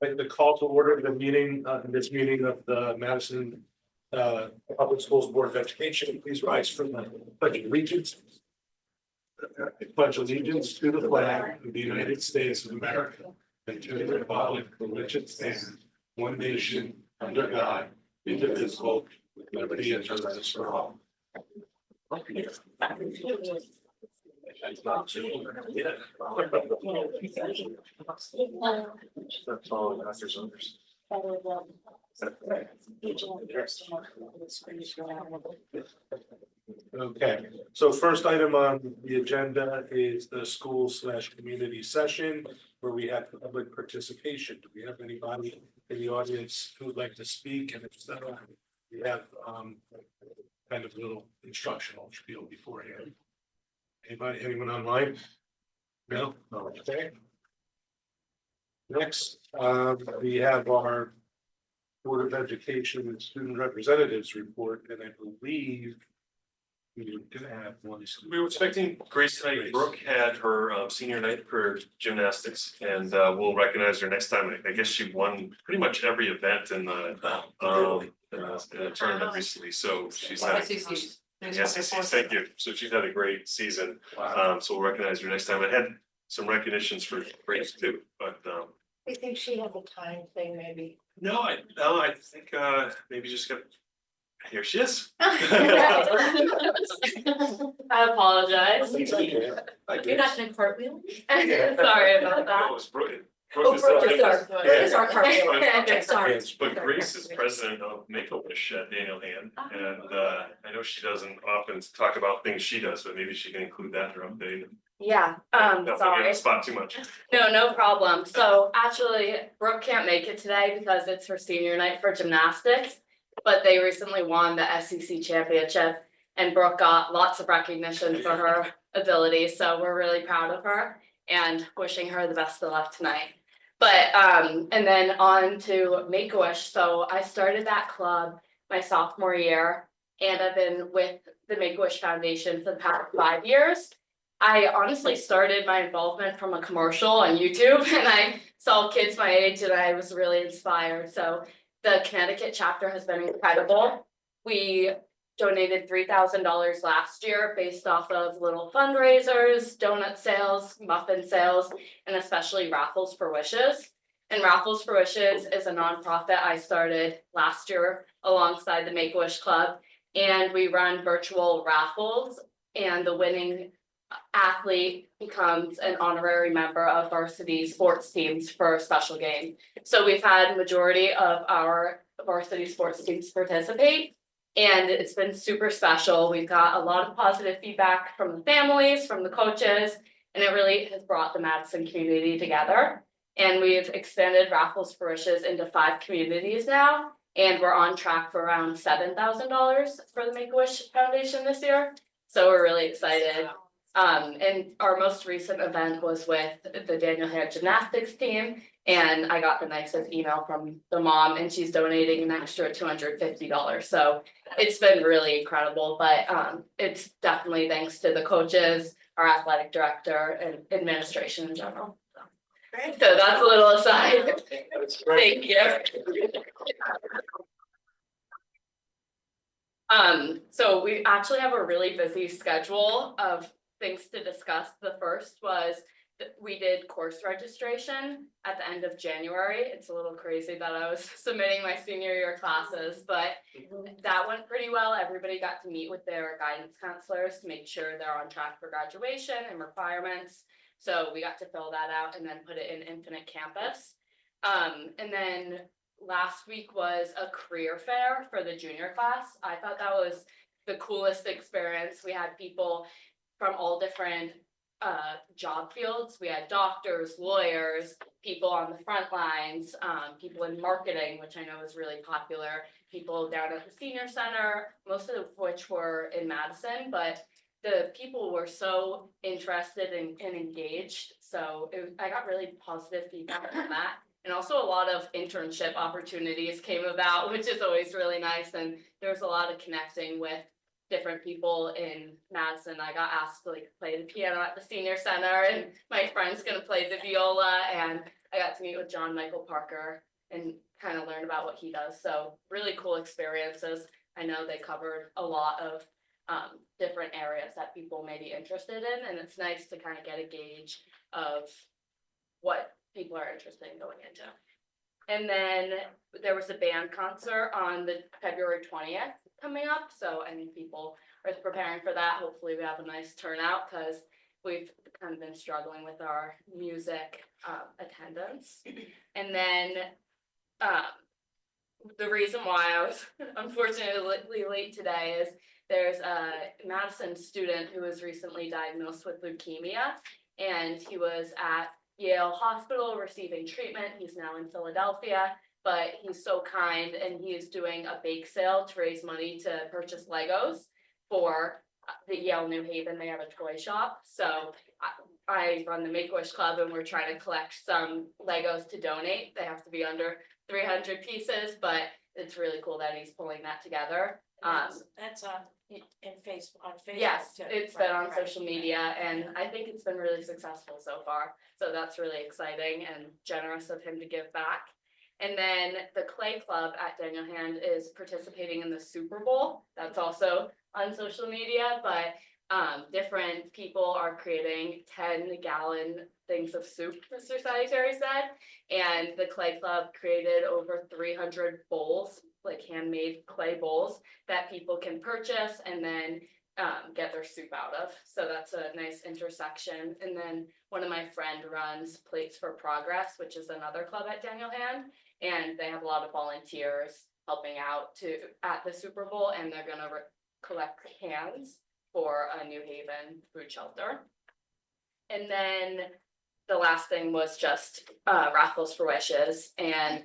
Like the call to order the meeting, this meeting of the Madison Public Schools Board of Education. Please rise for the pledge of allegiance. I pledge allegiance to the flag of the United States of America and to the republic for which it stands, one nation, under God, indivisible, with liberty and justice for all. That's all Master's owners. Okay, so first item on the agenda is the school/community session where we have public participation. Do we have anybody in the audience who would like to speak? And if so, we have kind of a little instructional spiel beforehand. Anybody, anyone online? No? Okay. Next, we have our Board of Education and Student Representatives report, and I believe we're gonna have one. We were expecting Grace tonight. Brooke had her senior night for gymnastics, and we'll recognize her next time. I guess she won pretty much every event in the tournament recently, so she's had. Yes, thank you. So she's had a great season. So we'll recognize her next time. I had some recognitions for Grace too, but I think she had a time thing, maybe. no, I think maybe just got. Here she is. I apologize. You're not gonna cartwheel? Sorry about No, that. it was Brooke. Oh, Brooke is our cartwheel. Okay, sorry. But Grace is president of Make-A-Wish at Daniel Hand, and I know she doesn't often talk about things she does, but maybe she can include that in her update. Yeah, Not put you on sorry. the spot too much. No problem. So actually, Brooke can't make it today because it's her senior night for gymnastics. But they recently won the SEC championship and Brooke got lots of recognition for her abilities. So we're really proud of her and wishing her the best of luck tonight. But and then on to Make-A-Wish. So I started that club my sophomore year and I've been with the Make-A-Wish Foundation for the past 5 years. I honestly started my involvement from a commercial on YouTube and I saw kids my age and I was really inspired. So the Connecticut chapter has been incredible. We donated $3,000 last year based off of little fundraisers, donut sales, muffin sales, and especially Raffles for Wishes. And Raffles for Wishes is a nonprofit I started last year alongside the Make-A-Wish Club. And we run virtual raffles and the winning athlete becomes an honorary member of varsity sports teams for a special game. So we've had majority of our varsity sports teams participate and it's been super special. We've got a lot of positive feedback from the families, from the coaches, and it really has brought the Madison community together. And we've expanded Raffles for Wishes into 5 communities now, and we're on track for around $7,000 for the Make-A-Wish Foundation this year. So we're really excited. And our most recent event was with the Daniel Hand gymnastics team, and I got the nicest email from the mom, and she's donating an extra $250. So it's been really incredible, but it's definitely thanks to the coaches, our athletic director, and administration in general. So that's a little aside. Thank you. So we actually have a really busy schedule of things to discuss. The first was that we did course registration at the end of January. It's a little crazy that I was submitting my senior year classes, but that went pretty well. Everybody got to meet with their guidance counselors to make sure they're on track for graduation and requirements. So we got to fill that out and then put it in Infinite Campus. And then last week was a career fair for the junior class. I thought that was the coolest experience. We had people from all different job fields. We had doctors, lawyers, people on the front lines, people in marketing, which I know is really popular, people down at the senior center, most of which were in Madison, but the people were so interested and engaged. So I got really positive feedback on that. And also a lot of internship opportunities came about, which is always really nice. And there was a lot of connecting with different people in Madison. I got asked to play the piano at the senior center, and my friend's gonna play the viola, and I got to meet with John Michael Parker and kind of learn about what he does. So really cool experiences. I know they covered a lot of different areas that people may be interested in, and it's nice to kind of get a gauge of what people are interested in going into. And then there was a band concert on the February 20th coming up, so any people are preparing for that. Hopefully we have a nice turnout because we've kind of been struggling with our music attendance. And then the reason why I was unfortunately late today is there's a Madison student who was recently diagnosed with leukemia, and he was at Yale Hospital receiving treatment. He's now in Philadelphia, but he's so kind, and he is doing a bake sale to raise money to purchase Legos for the Yale New Haven. They have a toy shop. So I run the Make-A-Wish Club, and we're trying to collect some Legos to donate. They have to be under 300 pieces, but it's really cool that he's pulling that together. That's on Facebook. Yes, too. it's been on social media, and I think it's been really successful so far. So that's really exciting and generous of him to give back. And then the Clay Club at Daniel Hand is participating in the Super Bowl. That's also on social media, but different people are creating 10-gallon things of soup, Mr. Sanitary said. And the Clay Club created over 300 bowls, like handmade clay bowls that people can purchase and then get their soup out of. So that's a nice intersection. And then one of my friend runs Plates for Progress, which is another club at Daniel Hand, and they have a lot of volunteers helping out at the Super Bowl, and they're gonna collect cans for a New Haven food shelter. And then the last thing was just raffles for wishes, and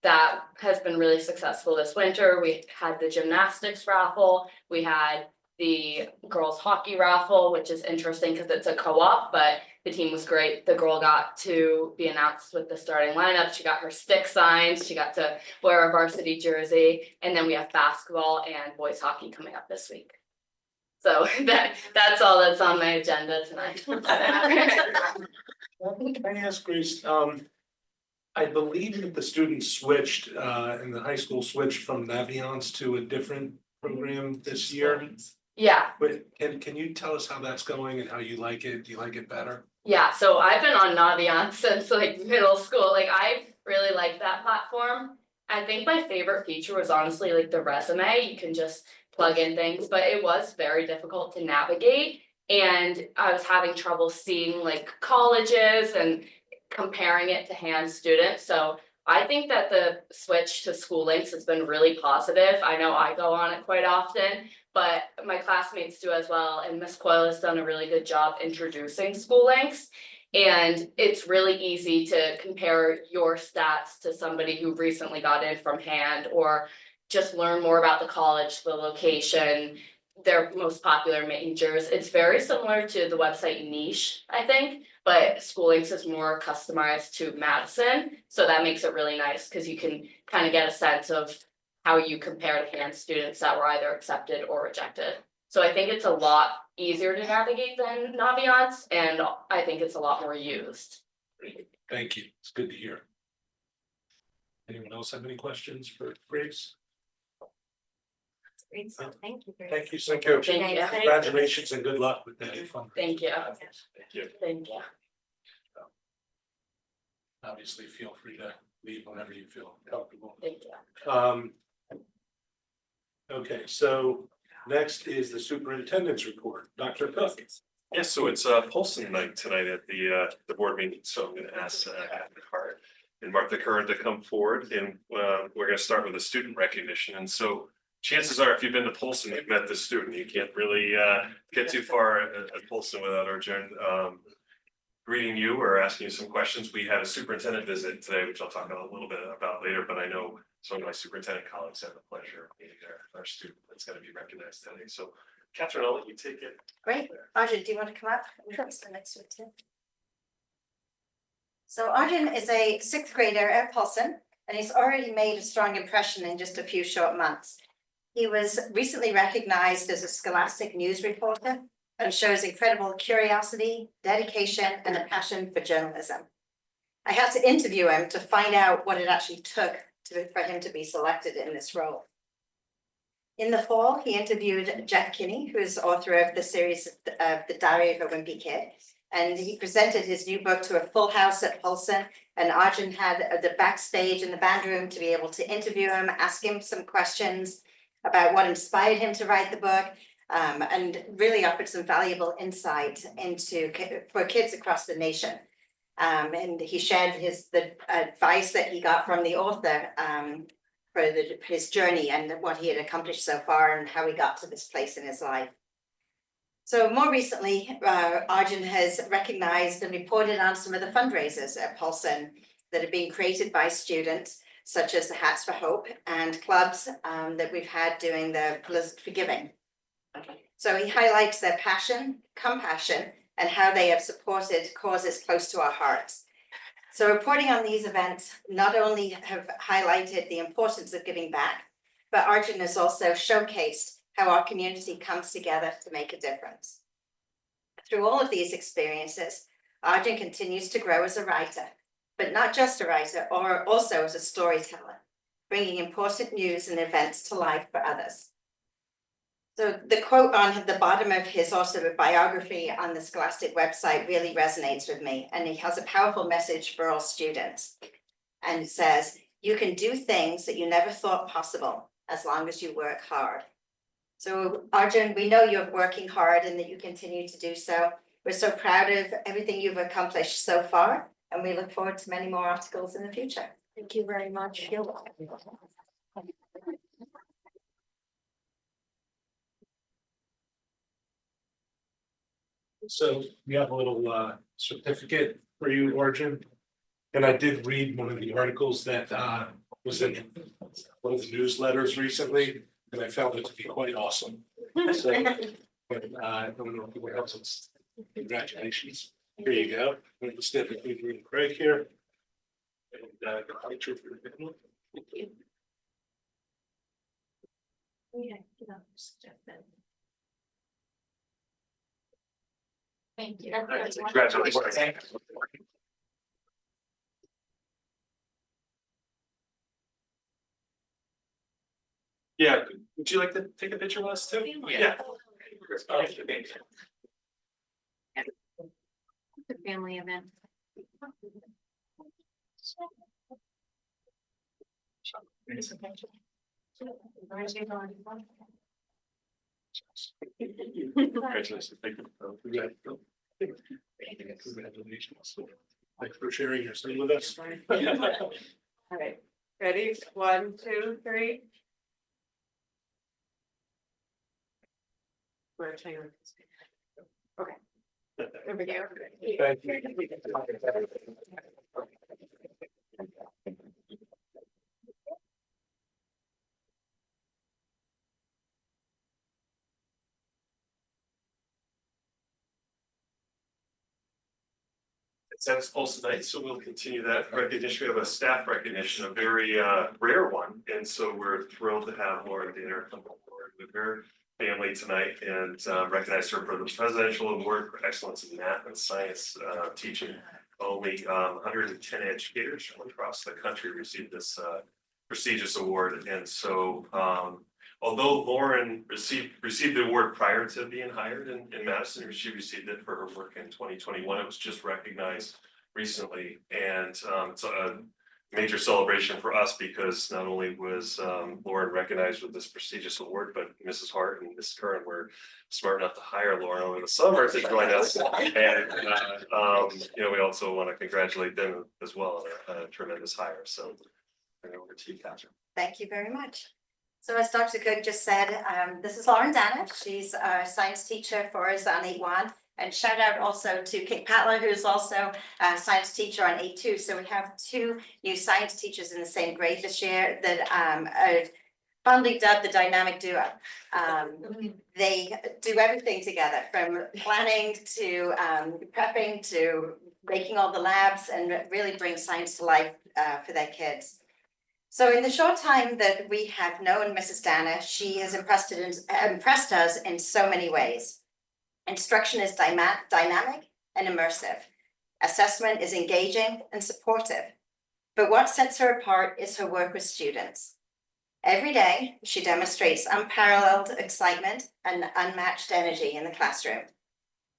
that has been really successful this winter. We had the gymnastics raffle, we had the girls hockey raffle, which is interesting because it's a co-op, but the team was great. The girl got to be announced with the starting lineup. She got her stick signed, she got to wear a varsity jersey, and then we have basketball and boys hockey coming up this week. So that's all that's on my agenda tonight. Can I ask Grace, I believe that the students switched, and the high school switched from Naviance to a different program this year. Yeah. But can you tell us how that's going and how you like it? Do you like it better? Yeah, so I've been on Naviance since like middle school. Like I really like that platform. I think my favorite feature was honestly like the resume. You can just plug in things, but it was very difficult to navigate. And I was having trouble seeing like colleges and comparing it to hand students. So I think that the switch to School Links has been really positive. I know I go on it quite often, but my classmates do as well. And Ms. Coyle has done a really good job introducing School Links. And it's really easy to compare your stats to somebody who recently got in from hand, or just learn more about the college, the location, their most popular majors. It's very similar to the website Niche, I think, but School Links is more customized to Madison. So that makes it really nice because you can kind of get a sense of how you compare to hand students that were either accepted or rejected. So I think it's a lot easier to navigate than Naviance, and I think it's a lot more used. Thank you. It's good to hear. Anyone else have any questions for Grace? Great, so thank you. Thank you so much. Thank you. Congratulations and good luck with the new fundraiser. Thank you. Thank you. Thank you. Obviously, feel free to leave whenever you feel comfortable. Thank you. Okay, so next is the superintendent's report. Dr. Cook. Yes, so it's Polson night tonight at the board meeting, so I'm gonna ask Catherine Hart and Martha Curran to come forward, and we're gonna start with a student recognition. And so chances are, if you've been to Polson, you've met this student. You can't really get too far at Polson without our greeting you or asking you some questions. We had a superintendent visit today, which I'll talk a little bit about later, but I know some of my superintendent colleagues have the pleasure of meeting our student that's going to be recognized today. So Catherine, I'll let you take it. Great. Arjun, do you want to come up? The next one too. So Arjun is a 6th grader at Paulson, and he's already made a strong impression in just a few short months. He was recently recognized as a Scholastic news reporter and shows incredible curiosity, dedication, and a passion for journalism. I had to interview him to find out what it actually took for him to be selected in this role. In the fall, he interviewed Jeff Kinney, who is author of the series of The Diary of a Wimpy Kid. And he presented his new book to a full house at Paulson. And Arjun had the backstage in the band room to be able to interview him, ask him some questions about what inspired him to write the book, and really offered some valuable insight for kids across the nation. And he shared the advice that he got from the author for his journey and what he had accomplished so far and how he got to this place in his life. So more recently, Arjun has recognized and reported on some of the fundraisers at Paulson that are being created by students, such as the Hats for Hope and clubs that we've had doing the Blizzard for Giving. So he highlights their passion, compassion, and how they have supported causes close to our hearts. So reporting on these events not only have highlighted the importance of giving back, but Arjun has also showcased how our community comes together to make a difference. Through all of these experiences, Arjun continues to grow as a writer, but not just a writer, or also as a storyteller, bringing important news and events to life for others. So the quote on the bottom of his autobiography on the Scholastic website really resonates with me, and he has a powerful message for all students. And it says, "You can do things that you never thought possible as long as you work hard." So Arjun, we know you're working hard and that you continue to do so. We're so proud of everything you've accomplished so far, and we look forward to many more articles in the future. Thank you very much. You're welcome. So we have a little certificate for you, Arjun. And I did read one of the articles that was in one of the newsletters recently, and I found it to be quite awesome. So, but I don't know if you want to congratulations. Here you go. I'm going to step between you and Craig here. And the picture for the video. Thank you. Yeah, you know, just that. Thank you. Congratulations. Yeah, would you like to take a picture with us too? Yeah. The family event. Congratulations. Thank you. Congratulations. Thanks for sharing your story with us. All right, ready? 1, 2, 3. We're changing. Okay. There we go. Thank you. It's Pulse tonight, so we'll continue that recognition. We have a staff recognition, a very rare one, and so we're thrilled to have Laura Danner come forward with her family tonight and recognize her for the Presidential Award for Excellence in Math and Science teaching. Only 110 educators from across the country received this prestigious award, and so although Lauren received the award prior to being hired in Madison, she received it for her work in 2021. It was just recognized recently, and it's a major celebration for us because not only was Lauren recognized with this prestigious award, but Mrs. Hart and Mrs. Curran were smart enough to hire Lauren over the summer to join us. And we also want to congratulate them as well on a tremendous hire. So over to you, Catherine. Thank you very much. So as Dr. Cook just said, this is Lauren Danner. She's our science teacher for us on 8-1. And shout out also to Kate Patler, who's also a science teacher on 8-2. So we have 2 new science teachers in the same grade this year that are fondly dubbed the dynamic duo. They do everything together, from planning to prepping to making all the labs, and really bring science to life for their kids. So in the short time that we have known Mrs. Danner, she has impressed us in so many ways. Instruction is dynamic and immersive. Assessment is engaging and supportive. But what sets her apart is her work with students. Every day, she demonstrates unparalleled excitement and unmatched energy in the classroom.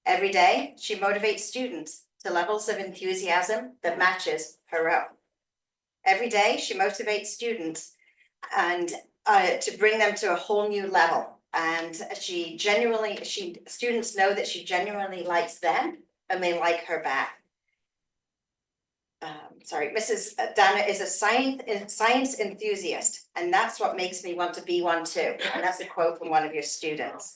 Every day, she motivates students to levels of enthusiasm that matches her own. Every day, she motivates students and to bring them to a whole new level. And students know that she genuinely likes them and they like her back. Mrs. Dana is a science enthusiast, and that's what makes me want to be one too. And that's a quote from one of your students.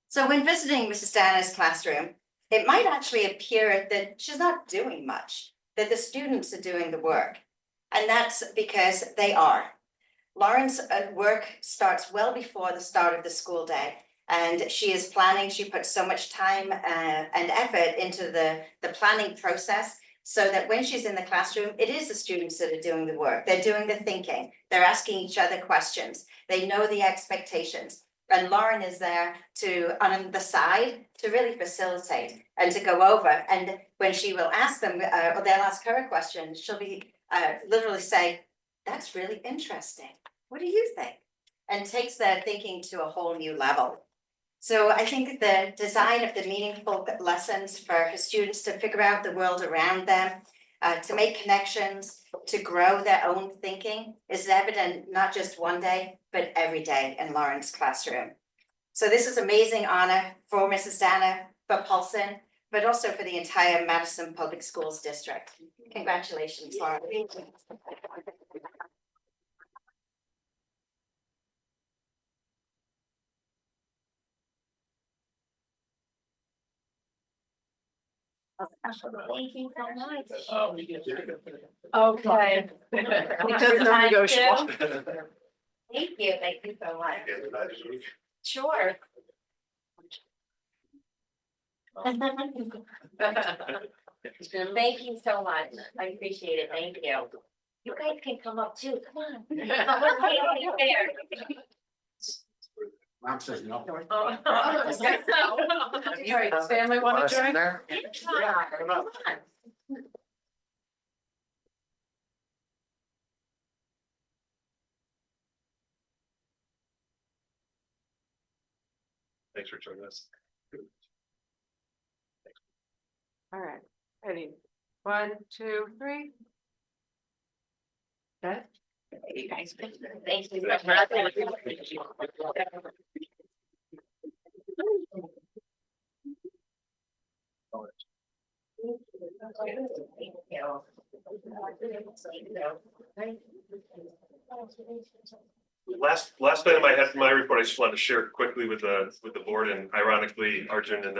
So when visiting Mrs. Dana's classroom, it might actually appear that she's not doing much, that the students are doing the work. And that's because they are. Lauren's work starts well before the start of the school day. And she is planning, she puts so much time and effort into the planning process, so that when she's in the classroom, it is the students that are doing the work. They're doing the thinking. They're asking each other questions. They know the expectations. And Lauren is there on the side to really facilitate and to go over. And when she will ask them, or they'll ask her a question, she'll be literally say, "That's really interesting. What do you think?" And takes their thinking to a whole new level. So I think the design of the meaningful lessons for her students to figure out the world around them, to make connections, to grow their own thinking is evident not just one day, but every day in Lauren's classroom. So this is amazing honor for Mrs. Dana, for Paulson, but also for the entire Madison Public Schools District. Congratulations, Lauren. Thank you so much. Okay. Because non-negotiable. Thank you so much. Sure. Thank you so much. I appreciate it. Thank you. You guys can come up too. Come on. Mom says no. Family want to join? Come on. Thanks for joining us. All right, ready? 1, 2, 3. Okay. You guys, thank you so much. Last item I had for my report, I just wanted to share quickly with the board, and ironically, Arjun and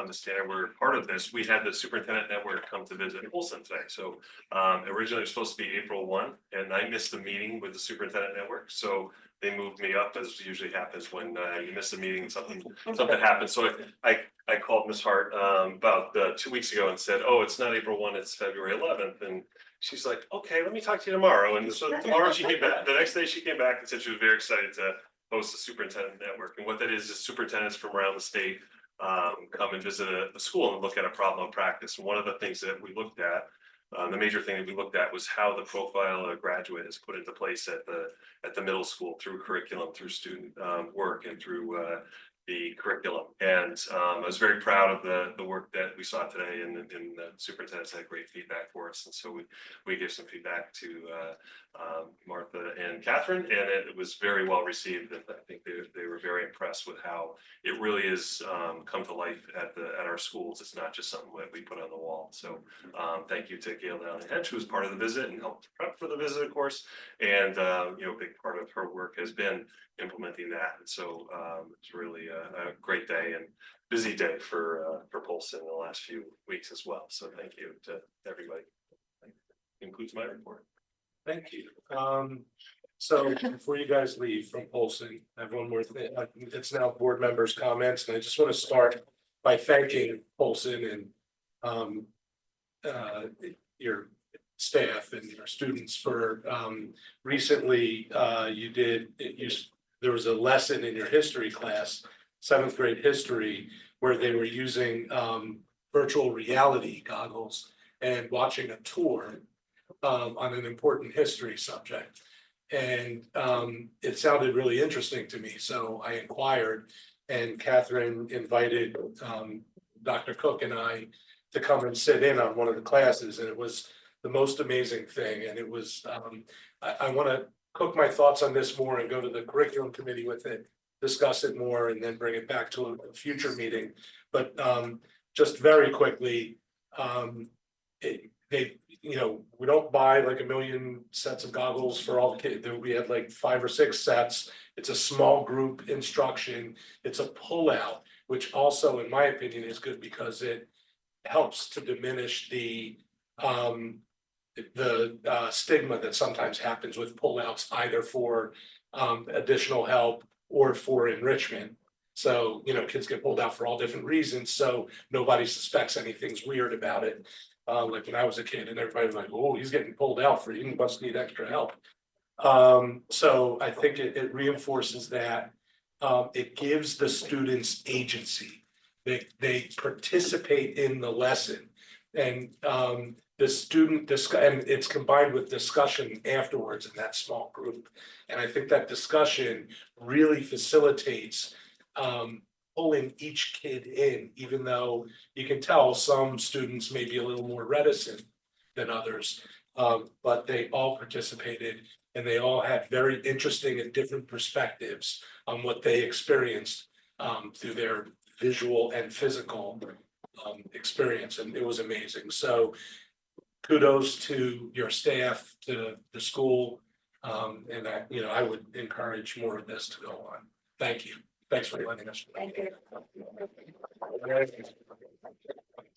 Ms. Tanner were part of this. We had the superintendent network come to visit Polson today. So originally it was supposed to be April 1, and I missed the meeting with the superintendent network. So they moved me up, as usually happens when you miss a meeting, something happens. So I called Ms. Hart about 2 weeks ago and said, "Oh, it's not April 1, it's February 11th." And she's like, "Okay, let me talk to you tomorrow." And so tomorrow she came back. The next day she came back and said she was very excited to host the superintendent network. And what that is superintendents from around the state come and visit a school and look at a problem of practice. And one of the things that we looked at, the major thing that we looked at, was how the profile of a graduate is put into place at the middle school through curriculum, through student work, and through the curriculum. And I was very proud of the work that we saw today, and the superintendents had great feedback for us. And so we gave some feedback to Martha and Catherine, and it was very well received. And I think they were very impressed with how it really is come to life at our schools. It's not just something that we put on the wall. So thank you to Gail Downey-Hedge, who was part of the visit and helped prep for the visit, of course. And a big part of her work has been implementing that. And so it's really a great day and busy day for Polson in the last few weeks as well. So thank you to everybody. That concludes my report. Thank you. So before you guys leave from Polson, I have one more thing. It's now board members' comments, and I just want to start by thanking Polson and your staff and your students for recently there was a lesson in your history class, 7th grade history, where they were using virtual reality goggles and watching a tour on an important history subject. And it sounded really interesting to me, so I inquired, and Catherine invited Dr. Cook and I to come and sit in on one of the classes, and it was the most amazing thing. And it was, I want to cook my thoughts on this more and go to the curriculum committee with it, discuss it more, and then bring it back to a future meeting. But just very quickly, we don't buy like 1 million sets of goggles for all the kids. We had like 5 or 6 sets. It's a small group instruction. It's a pullout, which also, in my opinion, is good because it helps to diminish the stigma that sometimes happens with pullouts, either for additional help or for enrichment. So, kids get pulled out for all different reasons, so nobody suspects anything's weird about it. Like when I was a kid and everybody was like, oh, he's getting pulled out he must need extra help. So I think it reinforces that. It gives the students agency. They participate in the lesson, and the student and it's combined with discussion afterwards in that small group. And I think that discussion really facilitates pulling each kid in, even though you can tell some students may be a little more reticent than others, but they all participated, and they all had very interesting and different perspectives on what they experienced through their visual and physical experience, and it was amazing. So kudos to your staff, to the school, and I would encourage more of this to go on. Thank you. Thanks for letting us. Thank you.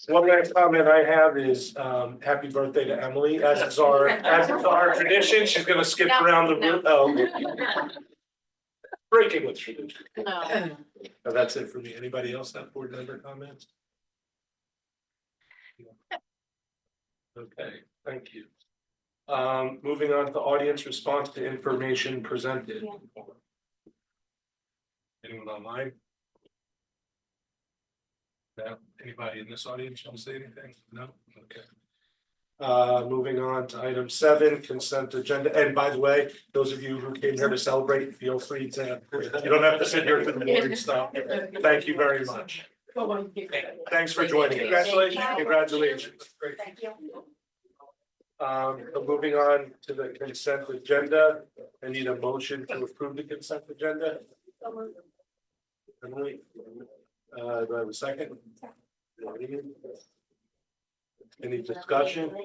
One last comment I have is happy birthday to Emily, as is our tradition. She's gonna skip No, around the no. room. Oh. Breaking with tradition. No. No, that's it for me. Anybody else have board member comments? Okay, thank you. Moving on to audience response to information presented. Anyone online? No, anybody in this audience want to say anything? No? Okay. Moving on to item 7, consent agenda. And by the way, those of you who came here to celebrate, feel free to, you don't have to sit here for the boring stuff. Thank you very much. Thanks for joining. Congratulations. Congratulations. Great. Thank you. Moving on to the consent agenda. I need a motion to approve the consent agenda. Emily, do I have a second? Any discussion?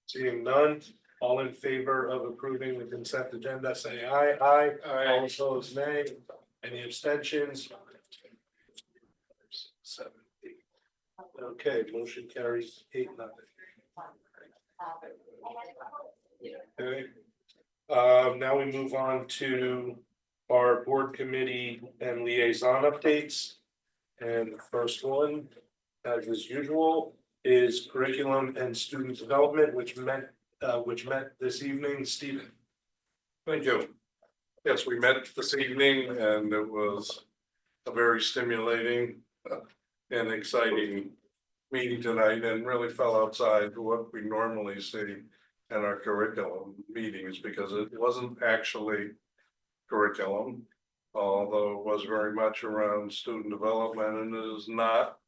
Seeing none, all in favor of approving the consent agenda, say aye. Aye. All opposed, nay. Any abstentions? 7, 8. Okay, motion carries 8-0. Okay. Now we move on to our board committee and liaison updates. And the first one, as is usual, is curriculum and student development, which met this evening. Stephen. Thank you. Yes, we met this evening and it was a very stimulating and exciting meeting tonight, and really fell outside what we normally see in our curriculum meetings, because it wasn't actually curriculum, although it was very much around student development, and it is not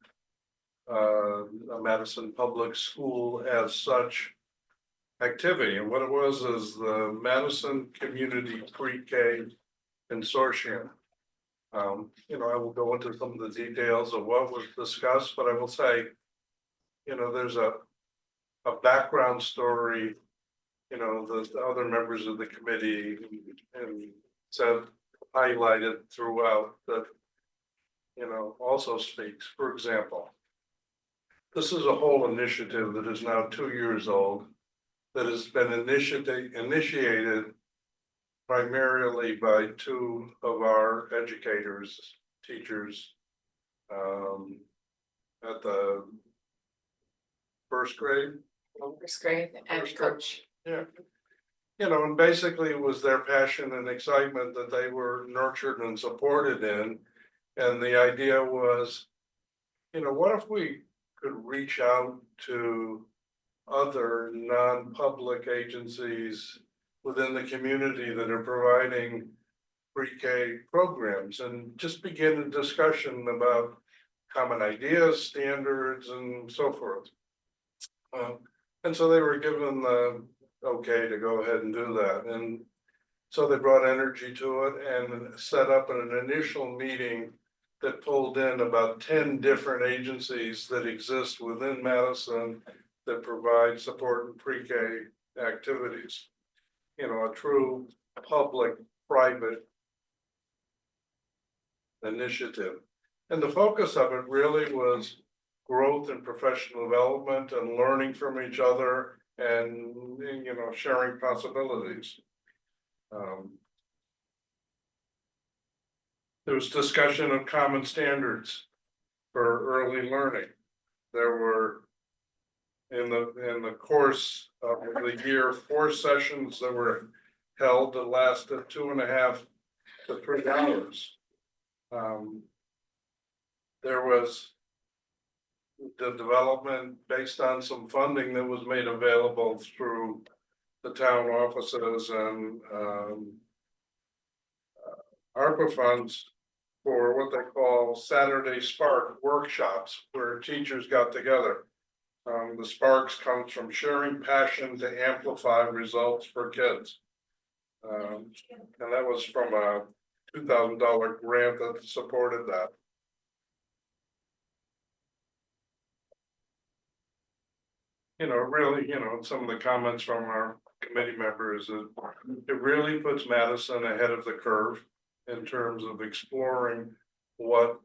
a Madison public school as such activity. And what it was is the Madison Community Pre-K Consortium. I will go into some of the details of what was discussed, but I will say, there's a background story, the other members of the committee and said, highlighted throughout that, also speaks. For example, this is a whole initiative that is now 2 years old, that has been initiated primarily by 2 of our educators, teachers, at the first grade. And coach. Yeah. And basically it was their passion and excitement that they were nurtured and supported in. And the idea was what if we could reach out to other non-public agencies within the community that are providing pre-K programs and just begin a discussion about common ideas, standards, and so forth. And so they were given the okay to go ahead and do that. And so they brought energy to it and set up an initial meeting that pulled in about 10 different agencies that exist within Madison that provide support and pre-K activities. A true public-private initiative. And the focus of it really was growth and professional development and learning from each other and sharing possibilities. There was discussion of common standards for early learning. There were in the course of the year 4 sessions that were held that lasted 2.5 to 3 hours. There was the development based on some funding that was made available through the town offices and ARPA funds for what they call Saturday Spark workshops where teachers got together. The sparks comes from sharing passion to amplify results for kids. And that was from a $2,000 grant that supported that. Really, some of the comments from our committee members, it really puts Madison ahead of the curve in terms of exploring what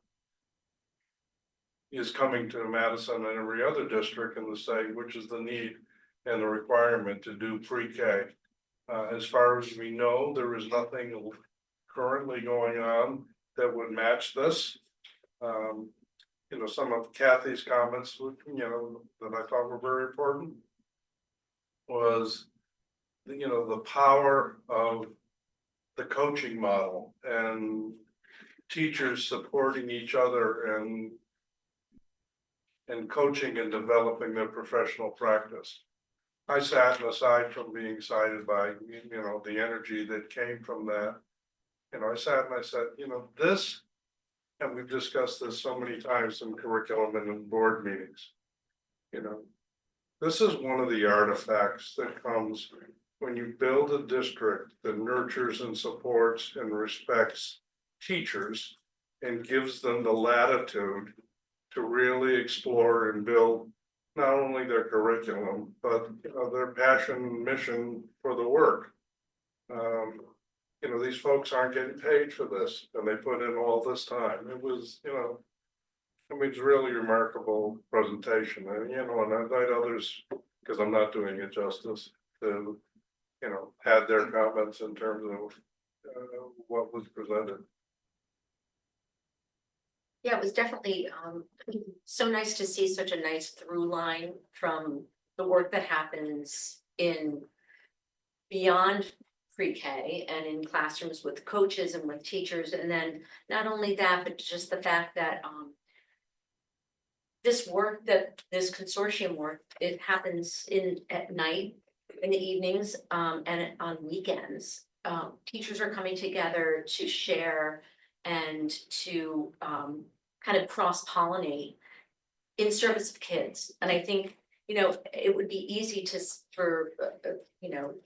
is coming to Madison and every other district in the state, which is the need and the requirement to do pre-K. As far as we know, there is nothing currently going on that would match this. Some of Kathy's comments, that I thought were very important was, the power of the coaching model and teachers supporting each other and coaching and developing their professional practice. I sat and aside from being excited by, the energy that came from that, I sat and I said, this, and we've discussed this so many times in curriculum and in board meetings. This is one of the artifacts that comes when you build a district that nurtures and supports and respects teachers and gives them the latitude to really explore and build not only their curriculum, but their passion and mission for the work. These folks aren't getting paid for this, and they put in all this time. It was, it's really remarkable presentation, and and I invite others, because I'm not doing it justice, to had their comments in terms of what was presented. Yeah, it was definitely so nice to see such a nice through line from the work that happens in beyond pre-K and in classrooms with coaches and with teachers. And then not only that, but just the fact that this work, that this consortium work, it happens at night, in the evenings, and on weekends. Teachers are coming together to share and to kind of cross-pollinate in service of kids. And I think, it would be easy for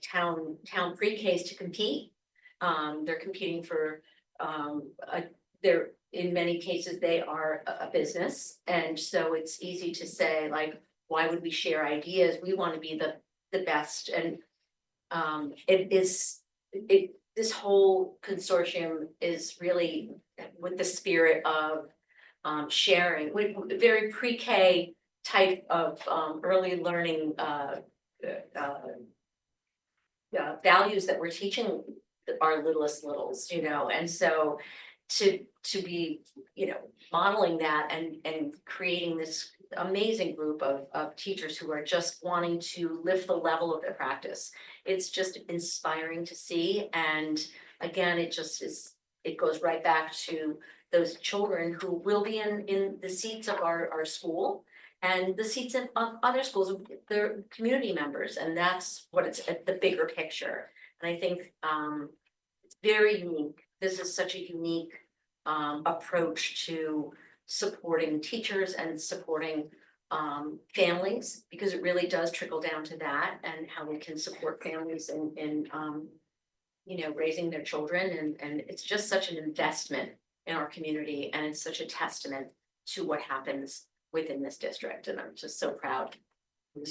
town pre-Ks to compete. They're competing for, they're, in many cases, they are a business. And so it's easy to say, like, why would we share ideas? We want to be the best. And this whole consortium is really with the spirit of sharing, with very pre-K type of early learning values that we're teaching our littlest littles, and so to be, modeling that and creating this amazing group of teachers who are just wanting to lift the level of their practice. It's just inspiring to see. And again, it just is it goes right back to those children who will be in the seats of our school and the seats of other schools, their community members, and that's what it's at the bigger picture. And I think it's very unique. This is such a unique approach to supporting teachers and supporting families, because it really does trickle down to that and how we can support families in you know, raising their children, and it's just such an investment in our community, and it's such a testament to what happens within this district, and I'm just so proud to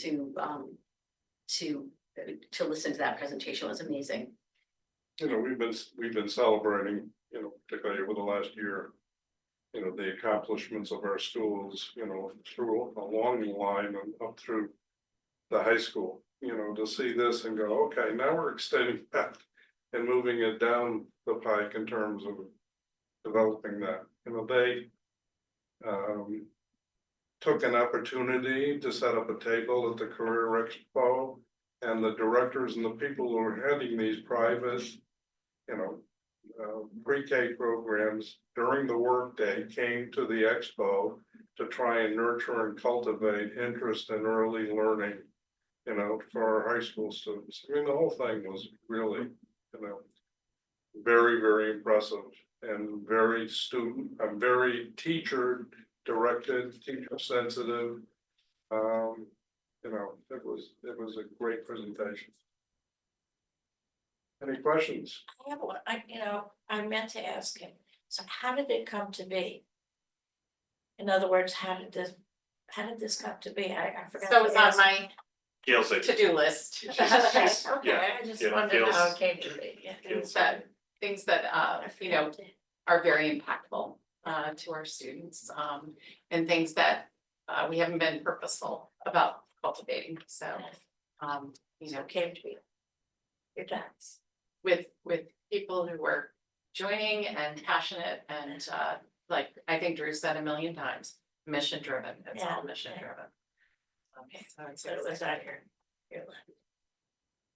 listen to that presentation. It was amazing. You know, we've been celebrating, you know, particularly over the last year, you know, the accomplishments of our schools, you know, through along the line and up through the high school, you know, to see this and go, okay, now we're extending that and moving it down the pike in terms of developing that. You know, they took an opportunity to set up a table at the Career Expo, and the directors and the people who are heading these private, you know, pre-K programs during the workday came to the expo to try and nurture and cultivate interest in early learning, you know, for our high school students. I mean, the whole thing was really, you know, very, very impressive and very very teacher directed, teacher sensitive. You know, it was a great presentation. Any questions? I have one, I meant to ask him, so how did it come to be? In other words, how did this come to be? I forgot. So it's on my Gail said. to-do list. Okay, I just yeah, wondered how Gail's- it came to be. Yeah. Things that, you know, are very impactful to our students, and things that we haven't been purposeful about cultivating, so, you So know, it came to be. Your dad's. with people who were joining and passionate and like I think Drew said a million times, mission driven, it's all Yeah. mission driven. Okay, So it's so it was out here.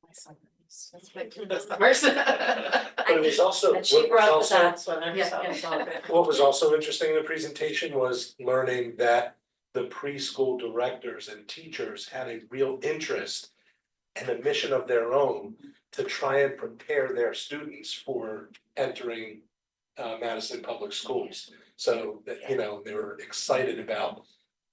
my son is- that's the person. But it was also, And she what was brought the also, dots with her, Yeah, so yeah. it's all good. what was also interesting in the presentation was learning that the preschool directors and teachers had a real interest and a mission of their own to try and prepare their students for entering Madison Public Schools. So that, you know, they were excited about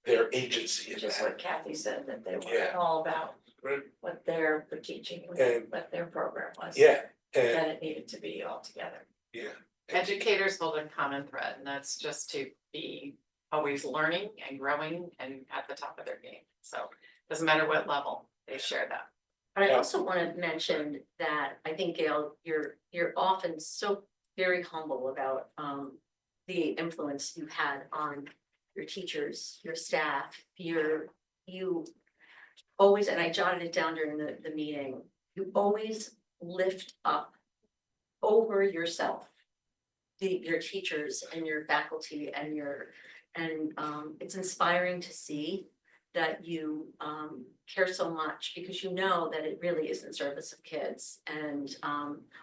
their agency in Just that. what Kathy said, that they were Yeah. all about Right. what their teaching, And- what their program was. Yeah, and, That it needed to be all together. yeah, Educators hold a common thread, and that's just to be always learning and growing and at the top of their game. So doesn't matter what level, they share that. But I also want to mention that I think, Gail, you're often so very humble about the influence you've had on your teachers, your staff, you always, and I jotted it down during the meeting, you always lift up over yourself your teachers and your faculty and it's inspiring to see that you care so much, because you know that it really is in service of kids. And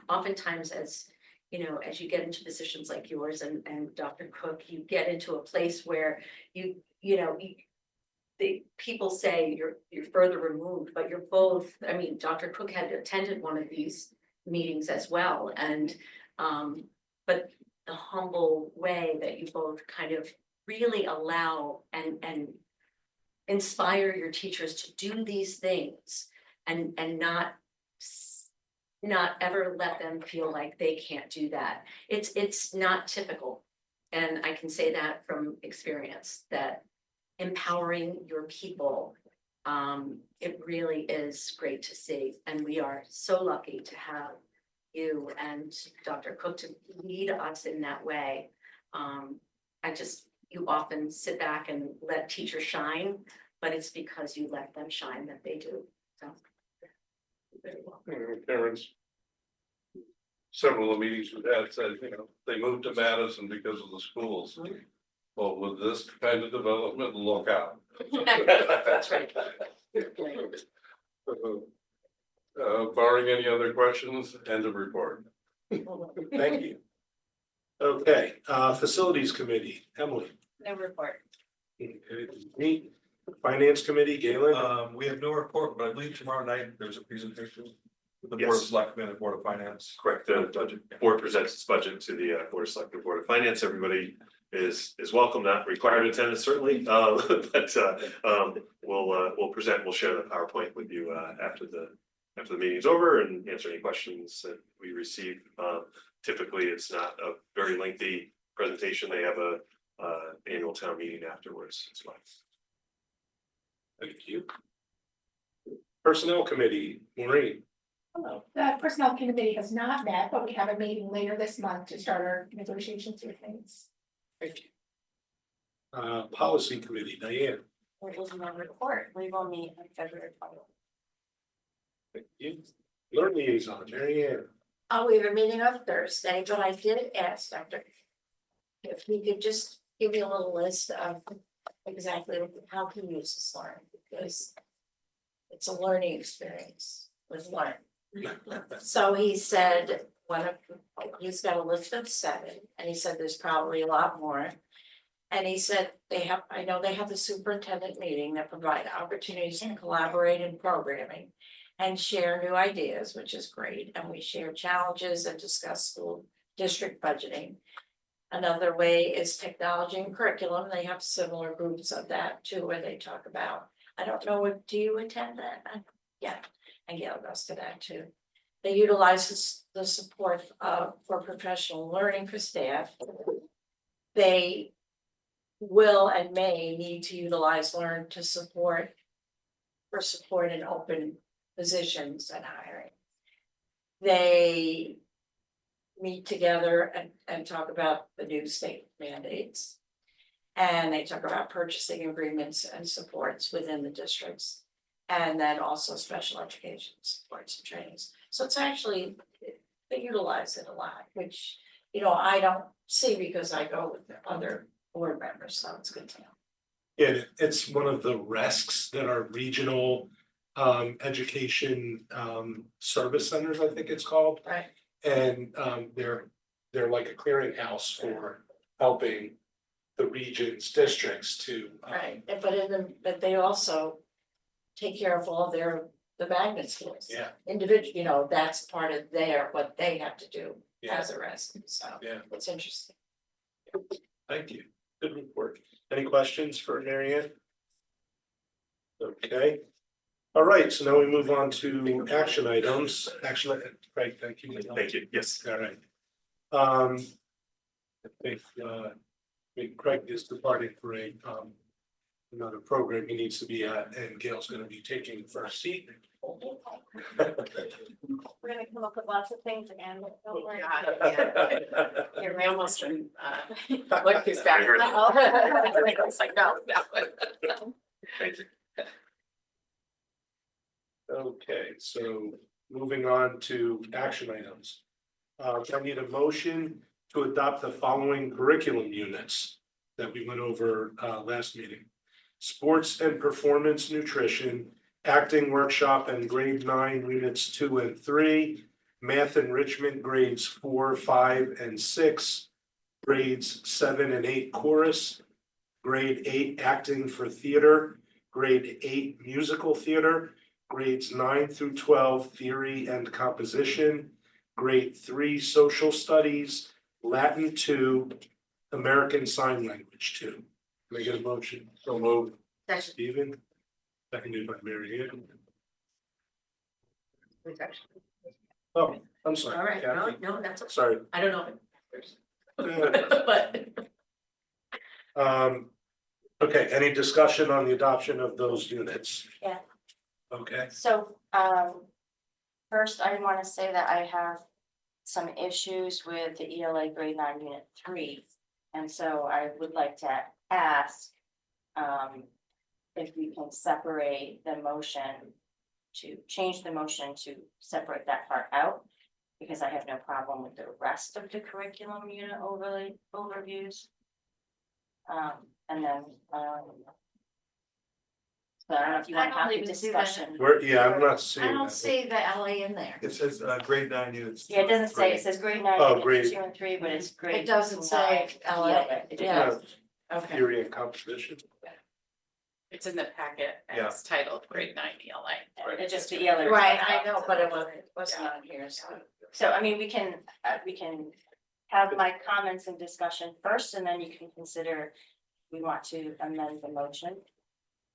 oftentimes, as you know, as you get into positions like yours and Dr. Cook, you get into a place where people say you're further removed, but you're both. I mean, Dr. Cook had attended one of these meetings as well, and but the humble way that you both kind of really allow and inspire your teachers to do these things and not ever let them feel like they can't do that. It's not typical. And I can say that from experience, that empowering your people, it really is great to see. And we are so lucky to have you and Dr. Cook to lead us in that way. You often sit back and let teachers shine, but it's because you let them shine that they do. So. Very well. Parents. Several of the meetings we've had said, you know, they moved to Madison because of the schools. Well, with this kind of development, look out. That's right. Barring any other questions, end of report. thank you. Okay, facilities committee, Emily. No report. Me, finance committee, Galen. We have no report, but I believe tomorrow night there's a presentation with the Board of Yes. Selectmen and Board of Finance. Correct, the budget, board presents its budget to the Board of Selectmen, Board of Finance, everybody is welcome, not required to attend certainly, but we'll present, we'll share the PowerPoint with you after the meeting's over and answer any questions that we receive. Typically, it's not a very lengthy presentation, they have a annual town meeting afterwards as well. Thank you. Personnel committee, Maureen. Hello, the personnel committee has not met, but we have a meeting later this month to start our negotiations with things. Thank you. Policy committee, Diane. There is no report. We will meet on February 20th. Thank you. Learn liaison, Mary Ann. We have a meeting on Thursday, but I did ask Dr. if he could just give me a little list of exactly how he uses Learn, because it's a learning experience with Learn. So he said, he's got a list of 7, and he said there's probably a lot more. And he said I know they have the superintendent meeting that provide opportunities to collaborate in programming and share new ideas, which is great. And we share challenges and discuss school district budgeting. Another way is technology and curriculum. They have similar groups of that too, where they talk about, I don't know, do you attend that? Yeah, and Gail goes to that too. They utilize the support for professional learning for staff. They will and may need to utilize Learn to support in open positions and hiring. They meet together and talk about the new state mandates. And they talk about purchasing agreements and supports within the districts. And then also special education supports and trainings. So it's actually, they utilize it a lot, which, I don't see because I go with the other board members, so it's good to know. Yeah, it's one of the RESCs that are regional education service centers, I think it's called. Right. And they're like a clearinghouse for helping the regions, districts to. Right, but they also take care of all the magnet schools. Yeah. Individual, that's part of what they have to do as a rest, so. Yeah. It's interesting. Thank you. Good report. Any questions for Mary Ann? Okay. All right, so now we move on to action items. Craig, thank you. Thank you, yes. All right. I think Craig is departing for another program he needs to be at, and Gail's gonna be taking the first seat. We're gonna come up with lots of things again. Don't worry. Yeah, we almost look who's back. I heard It's like, no. Thank you. Okay, so moving on to action items. I need a motion to adopt the following curriculum units that we went over last meeting. Sports and performance nutrition, acting workshop and grade 9 units 2 and 3, math enrichment grades 4, 5, and 6, grades 7 and 8 chorus, grade 8 acting for theater, grade 8 musical theater, grades 9 through 12 theory and composition, grade 3 social studies, Latin 2, American Sign Language 2. Can I get a motion? So moved. Stephen, seconded by Mary Ann. Oh, I'm sorry. All right, Kathy. no, that's, okay. Sorry. I don't know. But Okay, any discussion on the adoption of those units? Yeah. Okay, So, first, I want to say that I have some issues with the ELA grade 9 unit 3. And so I would like to ask, if we can separate the motion change the motion to separate that part out. Because I have no problem with the rest of the curriculum unit overviews. And then, But I don't know if you want to I have don't the even see that. discussion. I'm not seeing I don't that. see the LA in there. It says grade 9 units. Yeah, it doesn't say, it says grade 9, Oh, units grade. 2 and 3, but it's grade. It doesn't say 9 LA. It Yeah. does. Okay. Theory and composition. It's in the packet and it's titled grade 9 ELA. It's just the ELA. Right, I know, but it wasn't on here, so. So I mean, we can have my comments and discussion first, and then you can consider, we want to amend the motion.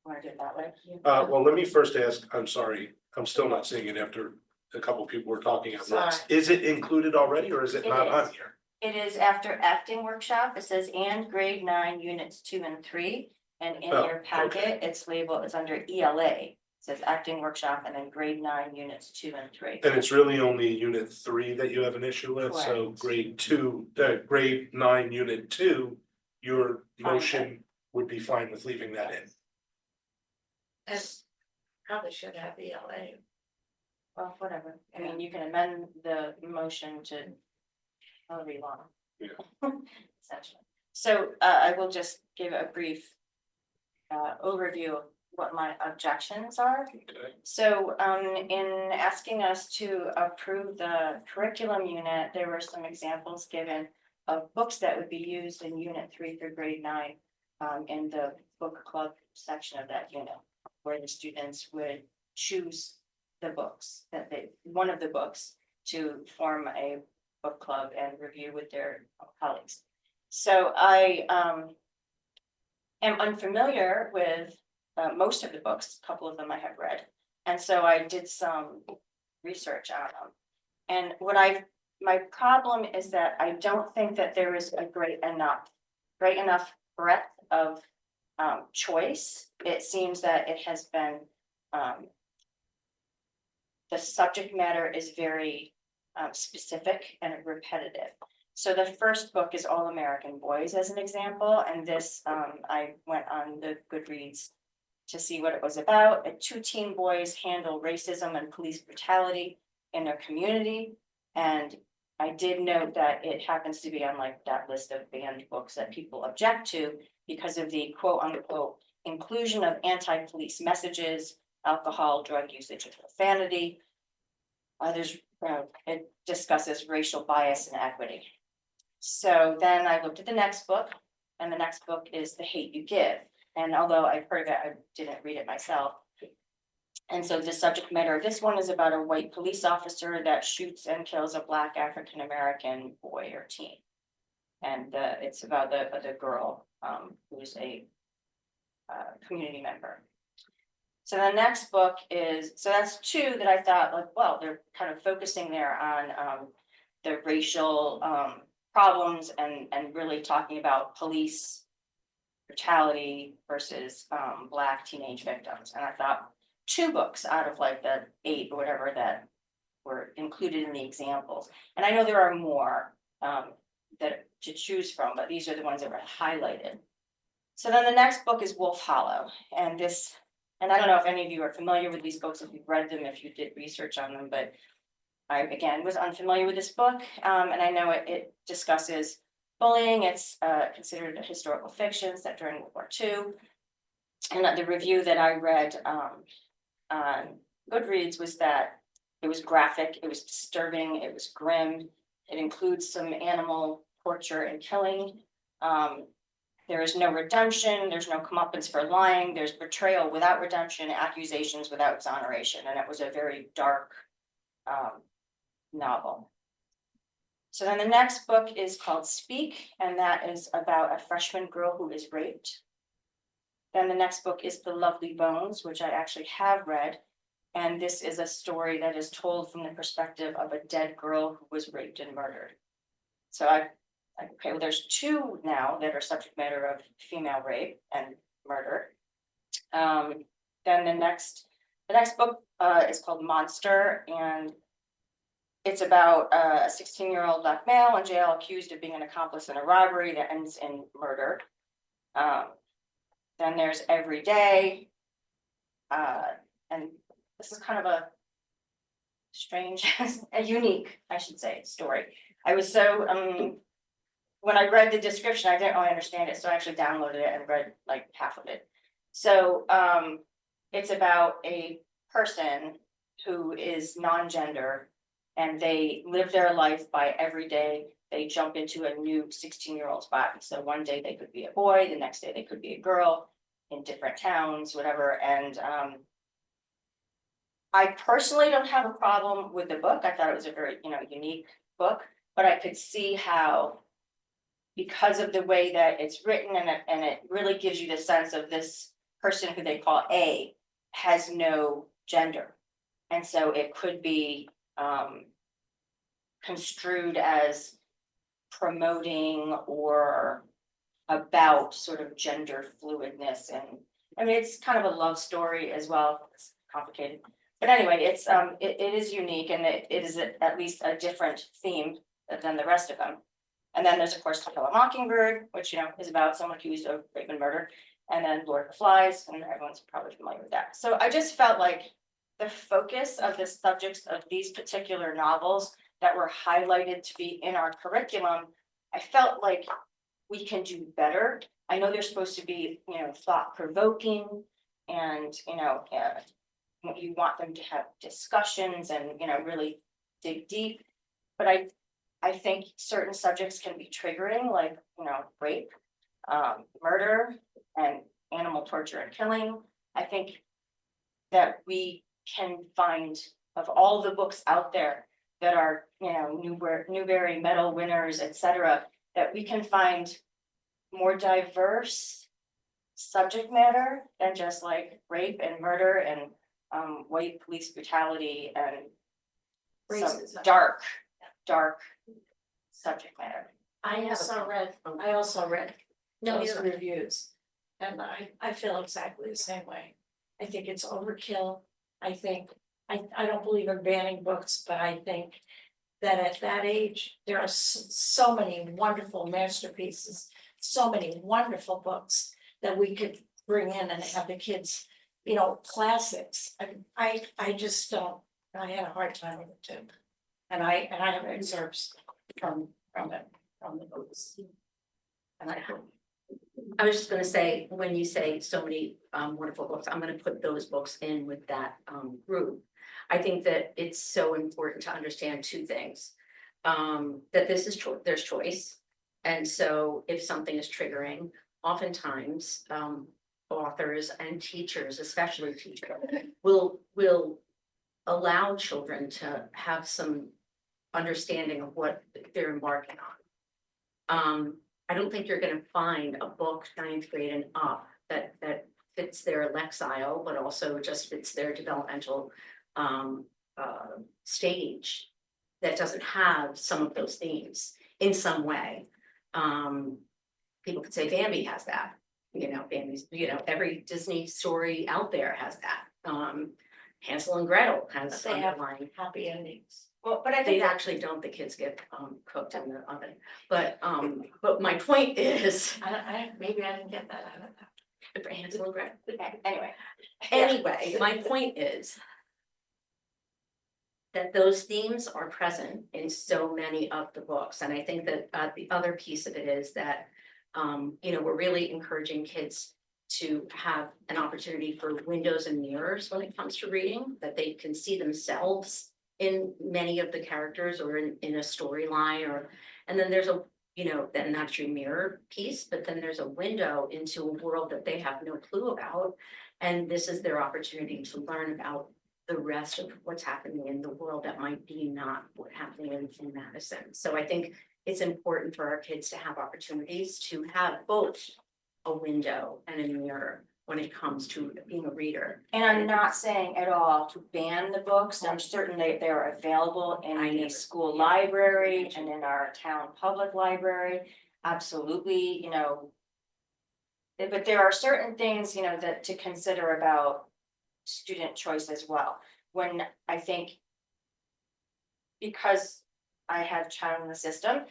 Want to do it that way? Well, let me first ask, I'm sorry, I'm still not seeing it after a couple people were talking at once. Sorry. Is it included already or is it It not is. on here? It is after acting workshop, it says and grade 9 units 2 and 3, and in Oh, your packet, it's labeled, it's under ELA. It says acting workshop and then grade 9 units 2 and 3. And it's really only unit 3 that you have an issue with, so Correct. grade 9, unit 2, your Fine. motion would be fine with leaving that in. And probably should have the LA. Well, whatever, I mean, you can amend the motion to however you want. Essentially, so I will just give a brief overview of what my objections are. Okay. So in asking us to approve the curriculum unit, there were some examples given of books that would be used in unit 3 through grade 9 in the book club section of that unit, where the students would choose the books one of the books to form a book club and review with their colleagues. So I am unfamiliar with most of the books, a couple of them I have read. And so I did some research on them. And my problem is that I don't think that there is a great enough breadth of choice. It seems that it has been, the subject matter is very specific and repetitive. So the first book is All American Boys as an example, and this, I went on the Goodreads to see what it was about. 2 teen boys handle racism and police brutality in their community. And I did note that it happens to be on like that list of banned books that people object to because of the quote unquote inclusion of anti-police messages, alcohol, drug usage, and profanity. It discusses racial bias and equity. So then I looked at the next book, and the next book is The Hate You Give. And although I've heard of it, I didn't read it myself. And so the subject matter of this one is about a white police officer that shoots and kills a Black African-American boy or teen. And it's about the girl who's a community member. So the next book is, so that's 2 that I thought like, well, they're kind of focusing there on the racial problems and really talking about police brutality versus Black teenage victims. And I thought 2 books out of like the 8 or whatever that were included in the examples. And I know there are more that to choose from, but these are the ones that were highlighted. So then the next book is Wolf Hollow, and I don't know if any of you are familiar with these books, if you've read them, if you did research on them, but I again was unfamiliar with this book, and I know it discusses bullying. It's considered a historical fiction set during World War II. And the review that I read on Goodreads was that it was graphic, it was disturbing, it was grim. It includes some animal torture and killing. There is no redemption, there's no comeuppance for lying, there's betrayal without redemption, accusations without exoneration, and it was a very dark novel. So then the next book is called Speak, and that is about a freshman girl who is raped. Then the next book is The Lovely Bones, which I actually have read, and this is a story that is told from the perspective of a dead girl who was raped and murdered. So okay, well, there's 2 now that are subject matter of female rape and murder. Then the next book is called Monster, and it's about a 16-year-old Black male in jail accused of being an accomplice in a robbery that ends in murder. Then there's Every Day, and this is kind of a strange, a unique, I should say, story. I was so when I read the description, I didn't really understand it, so I actually downloaded it and read like half of it. So it's about a person who is non-gender. And they live their life by every day, they jump into a new 16-year-old's body. So one day they could be a boy, the next day they could be a girl in different towns, whatever, and I personally don't have a problem with the book. I thought it was a very, unique book, but I could see how, because of the way that it's written and it really gives you the sense of this person who they call A has no gender. And so it could be construed as promoting or about sort of gender fluidness. And I mean, it's kind of a love story as well. It's complicated. But anyway, it is unique, and it is at least a different theme than the rest of them. And then there's of course To Kill a Mockingbird, which is about someone accused of rape and murder, and then Lord of the Flies, and everyone's probably familiar with that. So I just felt like the focus of the subjects of these particular novels that were highlighted to be in our curriculum, I felt like we can do better. I know they're supposed to be, thought-provoking, and you want them to have discussions and, really dig deep. But I think certain subjects can be triggering, like, rape, murder, and animal torture and killing. I think that we can find, of all the books out there that are, Newbery Medal winners, etc., that we can find more diverse subject matter than just like rape and murder and white police brutality and some Racism. dark subject matter. I also read No, those you're- reviews, and I feel exactly the same way. I think it's overkill. I think, I don't believe in banning books, but I think that at that age, there are so many wonderful masterpieces, so many wonderful books that we could bring in and have the kids, classics. And I just don't, I had a hard time with it too. And I have excerpts from the books. And I was just gonna say, when you say so many wonderful books, I'm gonna put those books in with that group. I think that it's so important to understand two things. That this is there's choice. And so if something is triggering, oftentimes authors and teachers, especially teachers, will allow children to have some understanding of what they're embarking on. I don't think you're gonna find a book 9th grade and up that fits their lexile, but also just fits their developmental stage that doesn't have some of those themes in some way. People could say Bambi has that, Bambi's, every Disney story out there has that. Hansel and Gretel has They have underlying. happy endings. Well, but I They think actually don't, the kids get cooked in the oven, but my point is, Maybe I didn't get that out of that. for Hansel and Gretel. anyway. Anyway, my point is that those themes are present in so many of the books, and I think that the other piece of it is that we're really encouraging kids to have an opportunity for windows and mirrors when it comes to reading, that they can see themselves in many of the characters or in a storyline, and then there's then that's your mirror piece, but then there's a window into a world that they have no clue about. And this is their opportunity to learn about the rest of what's happening in the world that might be not what's happening in Madison. So I think it's important for our kids to have opportunities to have both a window and a mirror when it comes to being a reader. And I'm not saying at all to ban the books. I'm certain they are available in the school library and in our town public library. Absolutely, but there are certain things, that to consider about student choice as well. When I think, because I have a child in the system,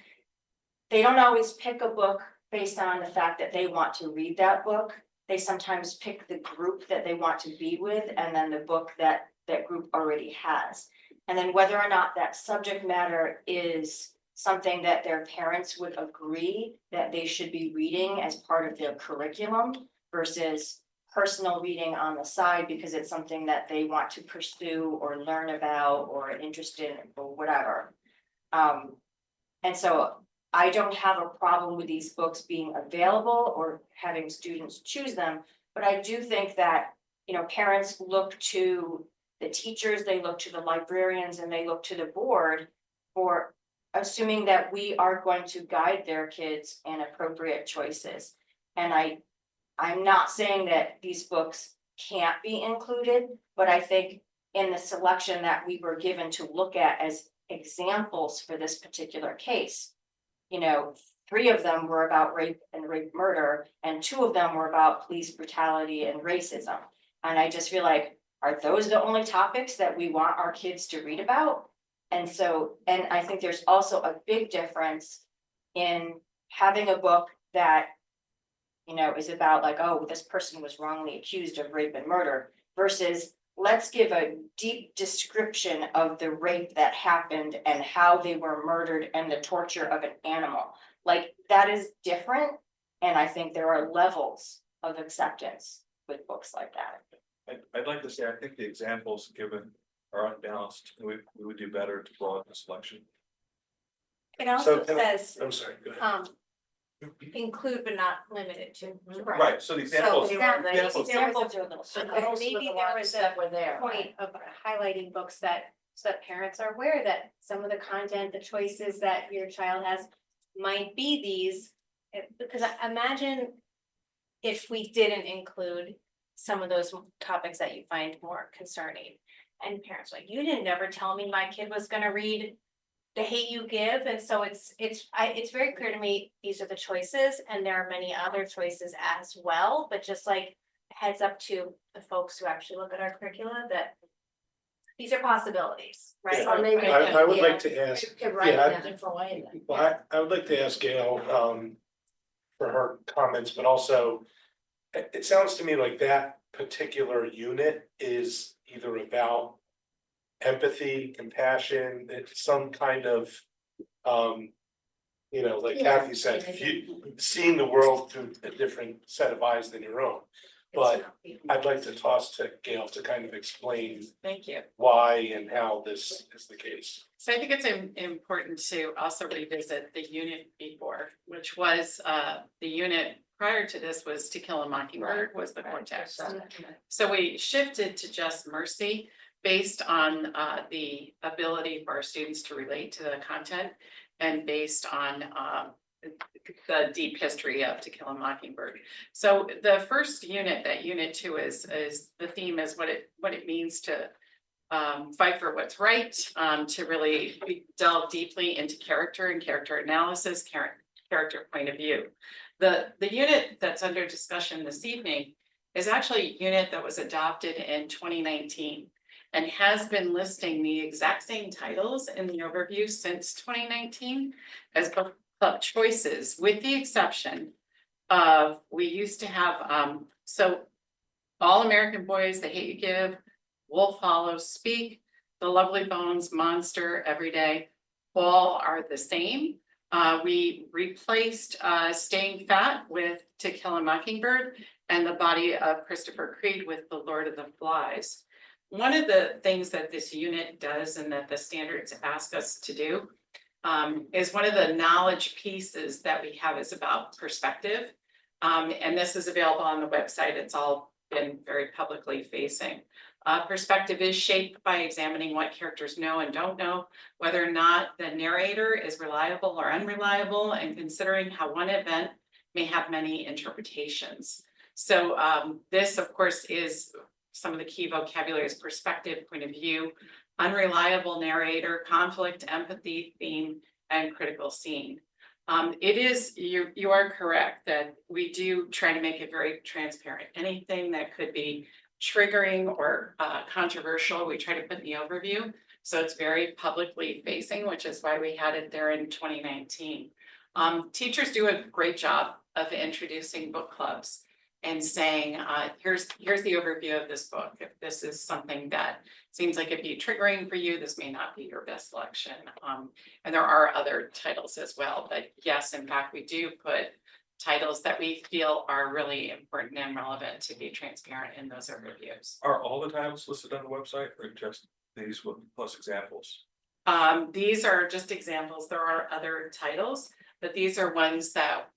they don't always pick a book based on the fact that they want to read that book. They sometimes pick the group that they want to be with, and then the book that group already has. And then whether or not that subject matter is something that their parents would agree that they should be reading as part of their curriculum versus personal reading on the side because it's something that they want to pursue or learn about or are interested in or whatever. And so I don't have a problem with these books being available or having students choose them, but I do think that, you know, parents look to the teachers, they look to the librarians, and they look to the board for assuming that we are going to guide their kids in appropriate choices. And I'm not saying that these books can't be included, but I think in the selection that we were given to look at as examples for this particular case, you know, 3 of them were about rape and rape murder, and 2 of them were about police brutality and racism. And I just feel like, are those the only topics that we want our kids to read about? And so, and I think there's also a big difference in having a book that, you know, is about like, oh, this person was wrongly accused of rape and murder, versus let's give a deep description of the rape that happened and how they were murdered and the torture of an animal. Like, that is different. And I think there are levels of acceptance with books like that. I'd like to say, I think the examples given are unbalanced, and we would do better to broaden the selection. It also So, says, I'm sorry, go ahead. include but not limited to. Right, so the examples. exactly. examples- Examples are the. So But those maybe were the there ones was a that were there. Point of highlighting books that, so that parents are aware that some of the content, the choices that your child has might be these. Because I imagine if we didn't include some of those topics that you find more concerning. And parents are like, you didn't never tell me my kid was gonna read The Hate You Give, and so it's very clear to me, these are the choices, and there are many other choices as well, but just like heads up to the folks who actually look at our curricula, that these are possibilities, right? Yeah, Or maybe I would like to you ask, could write yeah, it in a different way then. well, I would like to ask Gail, for her comments, but also, it sounds to me like that particular unit is either about empathy, compassion, it's some kind of, you know, like Yeah. Kathy said, seeing the world through a different set of eyes than your own. But I'd like to toss to Gail to kind of explain Thank you. why and how this is the case. So I think it's important to also revisit the unit before, which was the unit prior to this was To Kill a Mockingbird was the context. So we shifted to just mercy based on the ability for our students to relate to the content and based on the deep history of To Kill a Mockingbird. So the first unit, that unit 2 is the theme is what it means to fight for what's right, to really delve deeply into character and character analysis, character point of view. The unit that's under discussion this evening is actually a unit that was adopted in 2019 and has been listing the exact same titles in the overview since 2019 as book club choices, with the exception of, we used to have, so All American Boys, The Hate You Give, Wolf Hollows, Speak, The Lovely Bones, Monster, Everyday, all are the same. We replaced Staying Fat with To Kill a Mockingbird and The Body of Christopher Creed with The Lord of the Flies. One of the things that this unit does and that the standards ask us to do is one of the knowledge pieces that we have is about perspective. And this is available on the website. It's all been very publicly facing. Perspective is shaped by examining what characters know and don't know, whether or not the narrator is reliable or unreliable, and considering how one event may have many interpretations. So this, of course, is some of the key vocabularies: perspective, point of view, unreliable narrator, conflict, empathy, theme, and critical scene. It is, you are correct that we do try to make it very transparent. Anything that could be triggering or controversial, we try to put in the overview. So it's very publicly facing, which is why we had it there in 2019. Teachers do a great job of introducing book clubs and saying, here's the overview of this book. If this is something that seems like it'd be triggering for you, this may not be your best selection. And there are other titles as well, but yes, in fact, we do put titles that we feel are really important and relevant to be transparent in those reviews. Are all the titles listed on the website or just these with plus examples? These are just examples. There are other titles, but these are ones that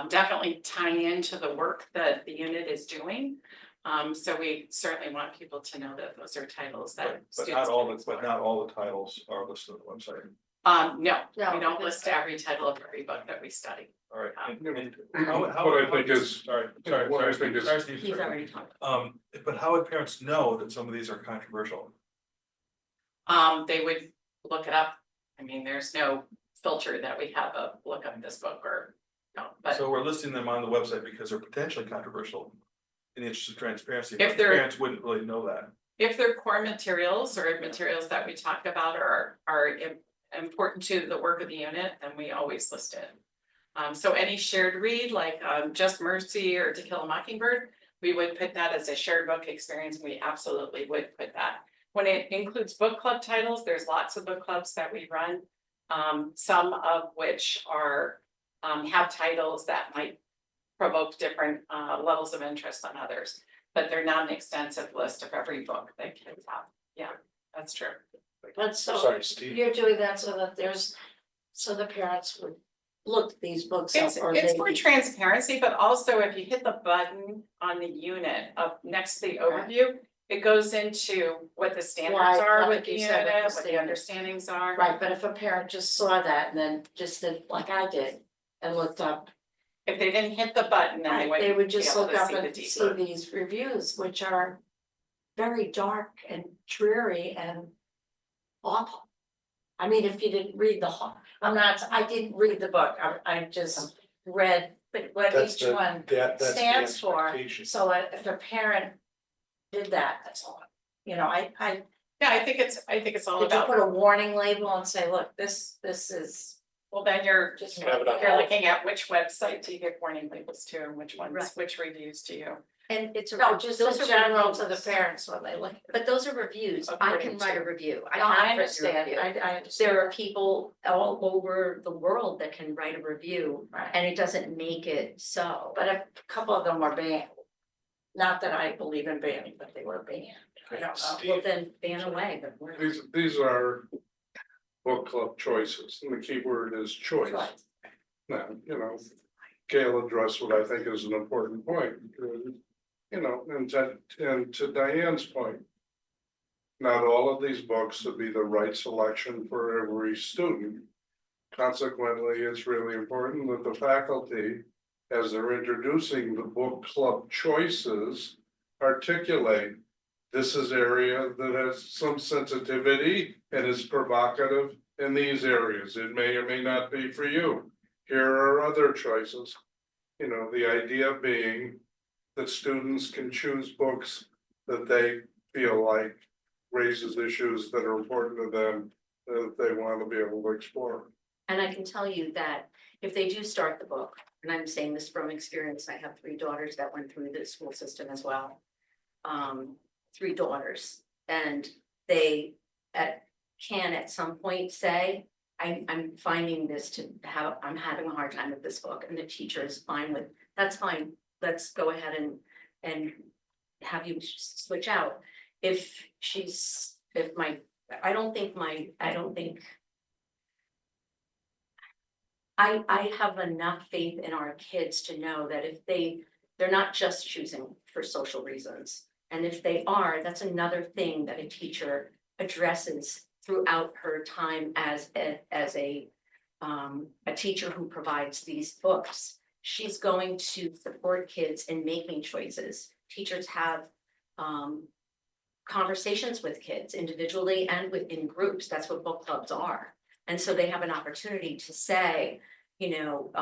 definitely tie into the work that the unit is doing. So we certainly want people to know that those are titles that. But students not all can the, explore. but not all the titles are listed on the website. No, No, we don't because- list every title of every book that we study. All right. What I think is, Sorry, Steve. He's already talked. But how would parents know that some of these are controversial? They would look it up. I mean, there's no filter that we have of look up this book or, no, but So we're listing them on the website because they're potentially controversial. In the interest of transparency, If but they're- parents wouldn't really know that. if they're core materials or materials that we talk about are important to the work of the unit, then we always list it. So any shared read, like Just Mercy or To Kill a Mockingbird, we would put that as a shared book experience. We absolutely would put that. When it includes book club titles, there's lots of book clubs that we run. Some of which are have titles that might provoke different levels of interest on others, but they're not an extensive list of every book that kids have. Yeah, that's true. But so Sorry, Steve. you're doing that so that so the parents would look these books up It's or it's they. for transparency, but also if you hit the button on the unit up next to the overview, it goes into what the standards Right, are like with the you said, unit, with the what the standards. understandings are. Right, but if a parent just saw that and then just did like I did and looked up, If they didn't hit the button, then they right, they wouldn't would be just able look to up see the and see deeper. these reviews, which are very dark and dreary and awful. I mean, if you didn't read the whole, I didn't read the book, I just read what That's each one that's the stands for. expectation. So if a parent did that, that's all, you know, I Yeah, I think it's all could you about, put a warning label and say, look, this is well, then you're just. Have it on you're looking at which website do you give warning labels to and which ones, Right. which reviews do you? And it's. No, just those in are general to the reviews. parents when they look. But those are reviews. I can According write a to- review. No, have I written a understand, review. I understand. There are people all over the world that can write a review Right, and it doesn't make it so. but a couple of them were banned. Not that I believe in banning, but they were banned. I don't know. Well, then ban away, but we're. these are book club choices, and the key word is choice. Right. Now, you know, Gail addressed what I think is an important point, you know, and to Diane's point. Not all of these books would be the right selection for every student. Consequently, it's really important that the faculty, as they're introducing the book club choices, articulate. This is area that has some sensitivity and is provocative in these areas. It may or may not be for you. Here are other choices. You know, the idea being that students can choose books that they feel like raises issues that are important to them, that they want to be able to explore. And I can tell you that if they do start the book, and I'm saying this from experience, I have 3 daughters that went through the school system as well. 3 daughters, and they can at some point say, I'm finding this I'm having a hard time with this book, and the teacher is fine with, that's fine, let's go ahead and have you switch out. I have enough faith in our kids to know that if they're not just choosing for social reasons. And if they are, that's another thing that a teacher addresses throughout her time as a teacher who provides these books. She's going to support kids in making choices. Teachers have conversations with kids individually and within groups. That's what book clubs are. And so they have an opportunity to say, you know,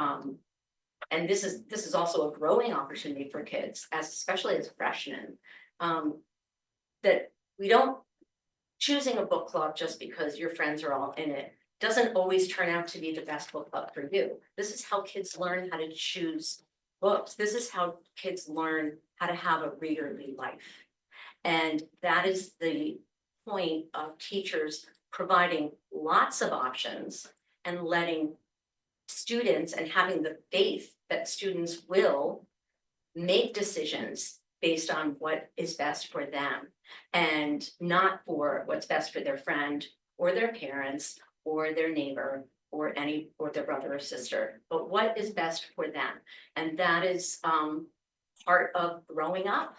and this is also a growing opportunity for kids, especially as freshmen, that we don't choosing a book club just because your friends are all in it doesn't always turn out to be the best book club for you. This is how kids learn how to choose books. This is how kids learn how to have a readerly life. And that is the point of teachers providing lots of options and letting students and having the faith that students will make decisions based on what is best for them and not for what's best for their friend or their parents or their neighbor or their brother or sister, but what is best for them. And that is part of growing up.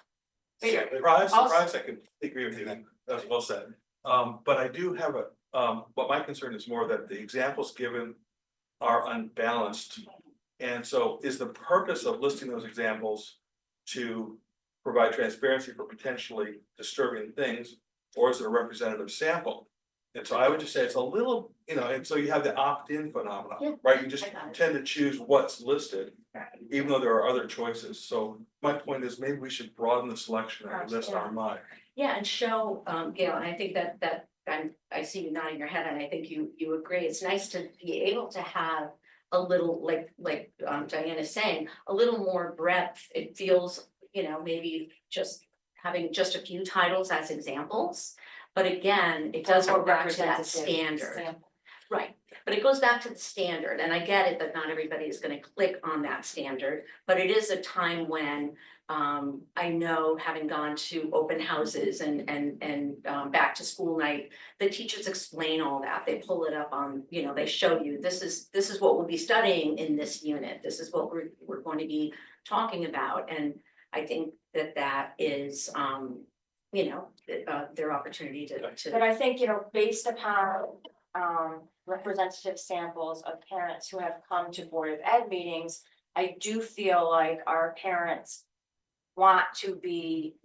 Surprise, I can agree with you, that was well said. But I do have but my concern is more that the examples given are unbalanced. And so is the purpose of listing those examples to provide transparency for potentially disturbing things, or is it a representative sample? And so I would just say it's a little, and so you have the opt-in phenomenon, Yeah, right? You just I got it. tend to choose what's listed, even though there are other choices. So my point is maybe we should broaden the selection of the list our mind. Yeah, and show, Gail, and I think that I see you nodding your head, and I think you agree. It's nice to be able to have a little, like Diane is saying, a little more breadth. It feels, maybe just having just a few titles as examples. But again, it does go back to that standard. Right, but it goes back to the standard, and I get it that not everybody is gonna click on that standard, but it is a time when I know, having gone to open houses and back to school night, the teachers explain all that. They pull it up on, they show you, this is what we'll be studying in this unit. This is what we're going to be talking about, and I think that is their opportunity to. But I think, based upon representative samples of parents who have come to Board of Ed meetings, I do feel like our parents want to be,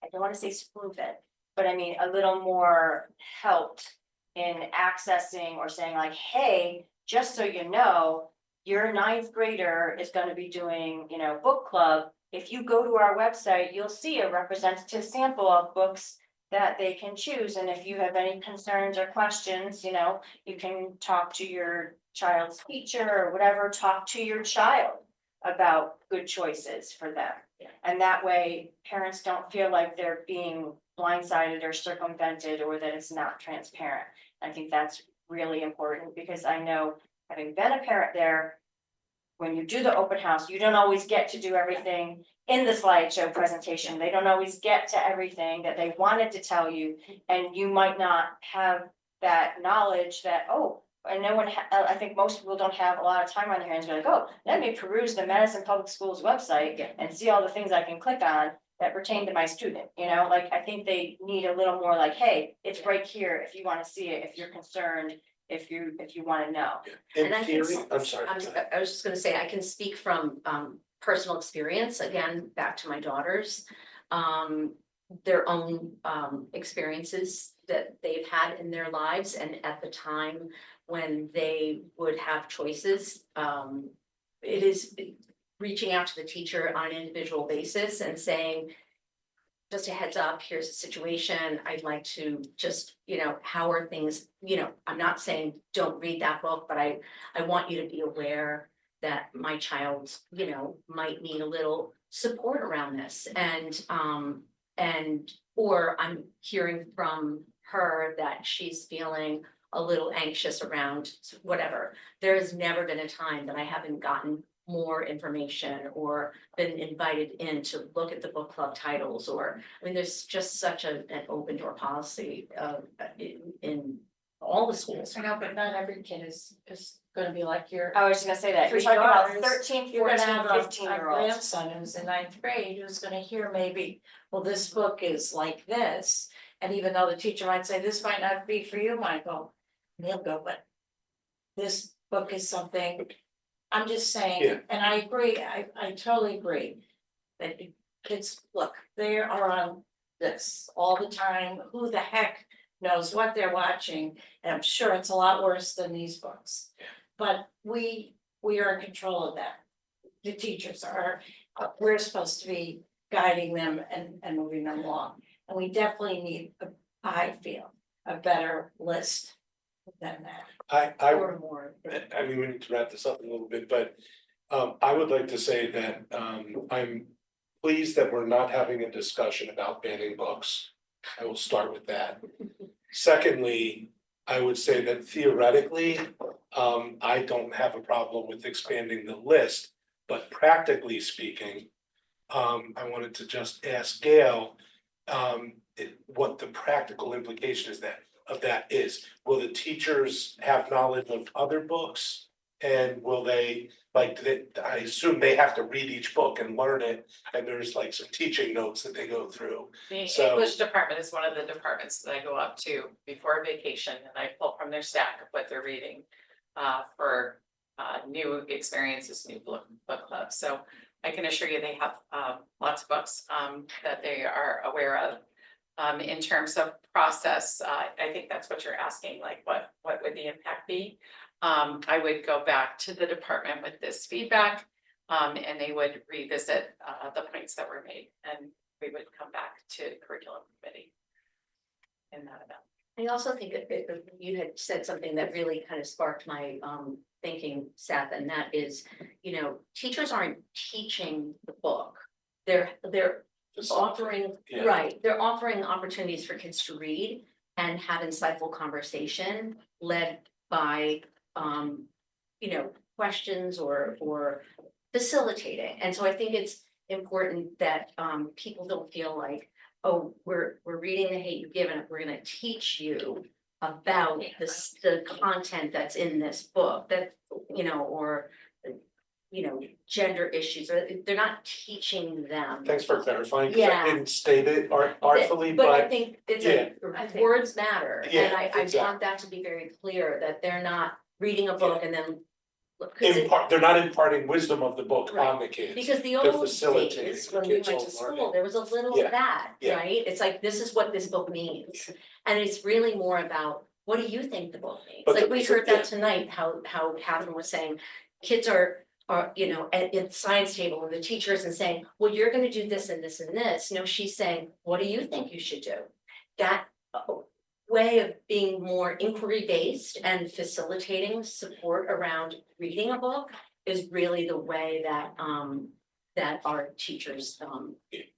I don't want to say spoon-fed, but I mean, a little more helped in accessing or saying like, hey, just so you know, your ninth grader is going to be doing, book club. If you go to our website, you'll see a representative sample of books that they can choose. And if you have any concerns or questions, you can talk to your child's teacher or whatever, talk to your child about good choices for them. Yeah. And that way parents don't feel like they're being blindsided or circumvented or that it's not transparent. I think that's really important because I know, having been a parent there, when you do the open house, you don't always get to do everything in the slideshow presentation. They don't always get to everything that they wanted to tell you. And you might not have that knowledge that, and no one, I think most people don't have a lot of time on their hands. They're like, let me peruse the Madison Public Schools website and see all the things I can click on that pertain to my student. I think they need a little more like, hey, it's right here if you want to see it, if you're concerned, if you want to know. And I can, I'm sorry. I was just gonna say, I can speak from personal experience, again, back to my daughters. Their own experiences that they've had in their lives, and at the time when they would have choices, it is reaching out to the teacher on an individual basis and saying, just a heads up, here's the situation, I'd like to just, how are things, I'm not saying don't read that book, but I want you to be aware that my child, might need a little support around this. Or I'm hearing from her that she's feeling a little anxious around whatever. There has never been a time that I haven't gotten more information or been invited in to look at the book club titles, there's just such an open door policy in all the schools. I know, but not every kid is gonna be like your. I was just gonna say that, you're Three talking about daughters, 13, You're gonna 14, have a 15-year-olds. grandson who's in ninth grade who's gonna hear maybe, well, this book is like this. And even though the teacher might say, this might not be for you, Michael, and he'll go, but this book is something. I'm just saying, Yeah. and I agree, I totally agree. That kids, look, they are on this all the time, who the heck knows what they're watching, and I'm sure it's a lot worse than these books. But we are in control of that. The teachers are, we're supposed to be guiding them and moving them along. And we definitely need, I feel, a better list than that. Or more. We need to wrap this up a little bit, but I would like to say that I'm pleased that we're not having a discussion about banning books. I will start with that. Secondly, I would say that theoretically, I don't have a problem with expanding the list, but practically speaking, I wanted to just ask Gail, what the practical implication is of that is. Will the teachers have knowledge of other books? And will they, I assume they have to read each book and learn it, and there's like some teaching notes that they go through. The So- English department is one of the departments that I go up to before vacation and I pull from their stack of what they're reading. For new experiences, new book clubs, so I can assure you they have lots of books that they are aware of. In terms of process, I think that's what you're asking, like what would the impact be? I would go back to the department with this feedback, and they would revisit the points that were made, and we would come back to curriculum committee in that event. I also think you had said something that really kind of sparked my thinking, Seth, and that is, teachers aren't teaching the book. They're offering, Yeah. right, they're offering opportunities for kids to read and have insightful conversation led by questions or facilitating. And so I think it's important that people don't feel like, oh, we're reading The Hate You've Given, we're gonna teach you about the content that's in this book, that, or gender issues, or they're not teaching them. Thanks for clarifying, because I Yeah. didn't state it artfully, But I but think it's yeah. words matter, Yeah, and I exactly. want that to be very clear, that they're not reading a book and then. 'Cause they're not imparting wisdom of the book on the kids. Because the They're old facilitating days, the when we kids' went own to school, learning. there was a little Yeah, of that, yeah. right? It's like, this is what this book means. And it's really more about, what do you think the book means? But Like, the- we heard yeah. that tonight, how Catherine was saying, kids are, at science table, and the teacher isn't saying, well, you're gonna do this and this and this. No, she's saying, what do you think you should do? That way of being more inquiry based and facilitating support around reading a book is really the way that that our teachers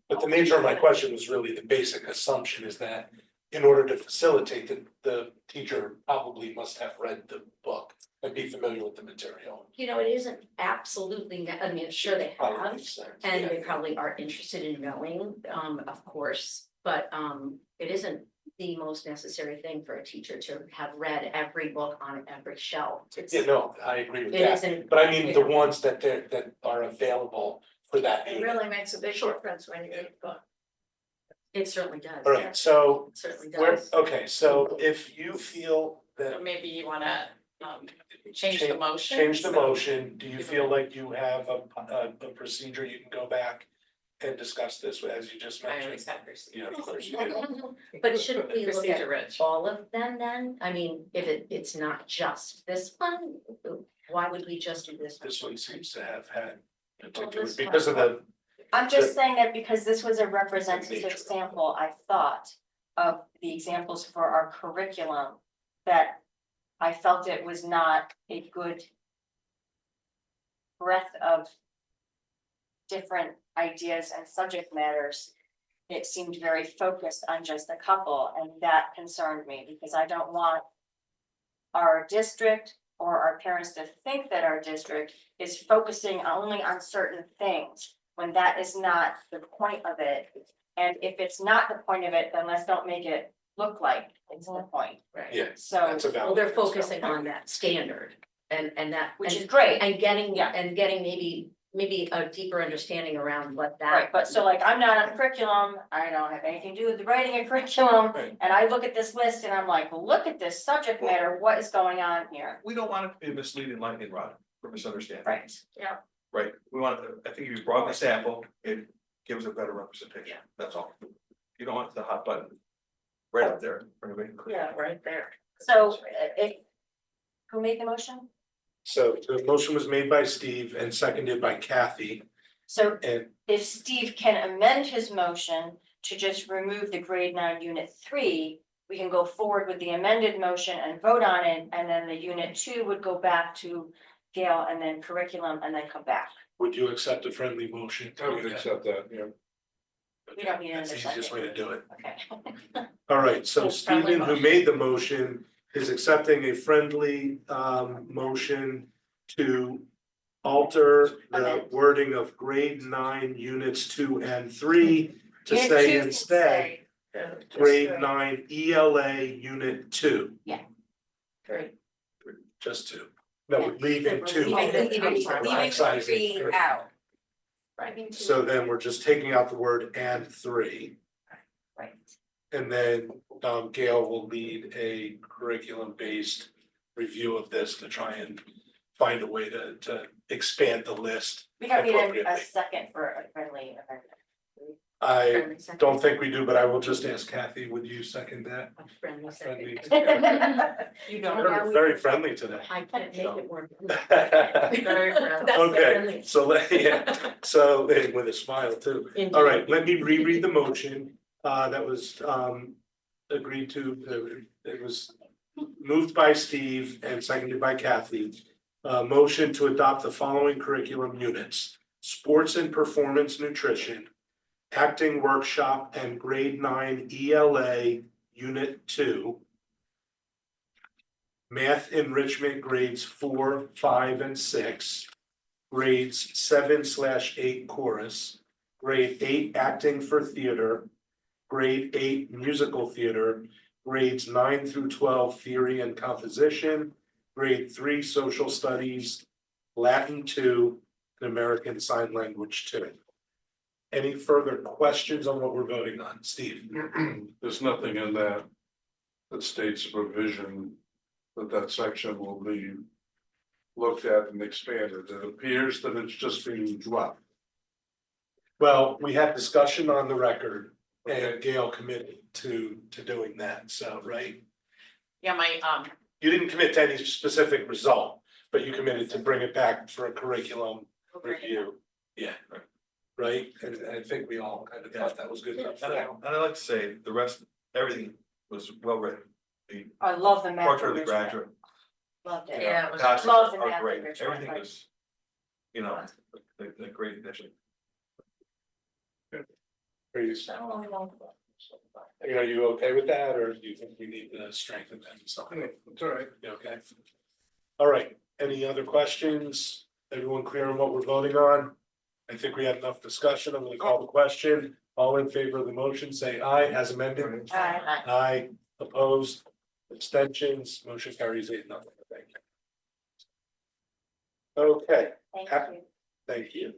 But the nature of my question was really the basic assumption is that in order to facilitate, the teacher probably must have read the book and be familiar with the material. it isn't absolutely, I mean, sure they Probably have, makes sense. and Yeah. they probably are interested in knowing, of course, but it isn't the most necessary thing for a teacher to have read every book on every shelf. Yeah, no, I agree with It that, isn't. but I mean, the ones that are available for that It unit. really makes a big difference when you read a book. It certainly does. All right, so It certainly where, does. okay, so if you feel So that maybe you wanna change the motion. change the so- motion, do you feel like you have a procedure you can go back and discuss this as you just I mentioned? always have procedure. Yeah, of course you do. But shouldn't we look Procedure at rich. all of them then? I mean, if it's not just this one, why would we just do this one? This one seems to have had particular, this one- because of the, I'm just saying that because this was a representative Nature. sample, I thought of the examples for our curriculum. That I felt it was not a good breadth of different ideas and subject matters. It seemed very focused on just a couple, and that concerned me because I don't want our district or our parents to think that our district is focusing only on certain things when that is not the point of it. And if it's not the point of it, then let's don't make it look like it's the point. Right. yeah, So, that's a valid. Well, they're concern. focusing on that standard and that. which and- is great, And getting, Yeah. maybe a deeper understanding around what that. right? But so like, I'm not on curriculum, I don't have anything to do with the writing of curriculum. Right. And I look at this list and I'm like, well, look at this subject matter, what is going on here? We don't want it to be a misleading lightning rod for misunderstanding. Right. Right, we want, I think if you broaden the sample, it gives a better representation, that's all. You don't want the hot button right up there, for anybody. Yeah. Right there. So who made the motion? So the motion was made by Steve and seconded by Kathy, So and if Steve can amend his motion to just remove the grade 9 unit 3, we can go forward with the amended motion and vote on it, and then the unit 2 would go back to Gail and then curriculum and then come back. would you accept a friendly motion? I would accept that, yeah. We don't need That's another the easiest way to second. do it. Okay. All right, so So friendly Stephen, who motion. made the motion, is accepting a friendly motion to alter the wording of grade 9 units 2 and 3 to Unit say 2 can instead say, grade 9 ELA unit 2, Great. just 2. No, we're leaving We're 2. leaving Excising 3 3. out. So then we're just taking out the word and 3. Right. And then Gail will lead a curriculum-based review of this to try and find a way to expand the list. We don't need a Appropriately. second for a friendly amendment. I Friendly second. don't think we do, but I will just ask Kathy, would you second that? A friendly second. You You're very friendly today. I can't make it work. Very friendly. That's Okay, friendly. so with a smile too. All right, let me reread the motion that was agreed to. It was moved by Steve and seconded by Kathy. Motion to adopt the following curriculum units: sports and performance nutrition, acting workshop and grade 9 ELA unit 2, math enrichment grades 4, 5, and 6, grades 7/8 chorus, grade 8 acting for theater, grade 8 musical theater, grades 9 through 12 theory and composition, grade 3 social studies, Latin 2, and American Sign Language 2. Any further questions on what we're voting on? Steve? There's nothing in that that states a provision that section will be looked at and expanded. It appears that it's just being dropped. Well, we had discussion on the record and Gail committed to doing that, so, right? Yeah, my, You didn't commit to any specific result, but you committed to bring it back for a curriculum review. Yeah, right, and I think we all kind of thought that was good enough. And I'd like to say the rest, everything was well written. The I love the math. portrait of the enrichment. graduate. Loved it. Yeah, it was- passages Love the are math great. enrichment, Everything like- was, a great addition. Are you, are you okay with that, or do you think we need to strengthen that or something? It's all right. You okay? All right, any other questions? Everyone clear on what we're voting on? I think we had enough discussion. I'm gonna call the question. All in favor of the motion, say aye as amended. Aye. Aye, opposed, abstentions, motion carries 8-0. Thank you. Okay, Thank you. thank you.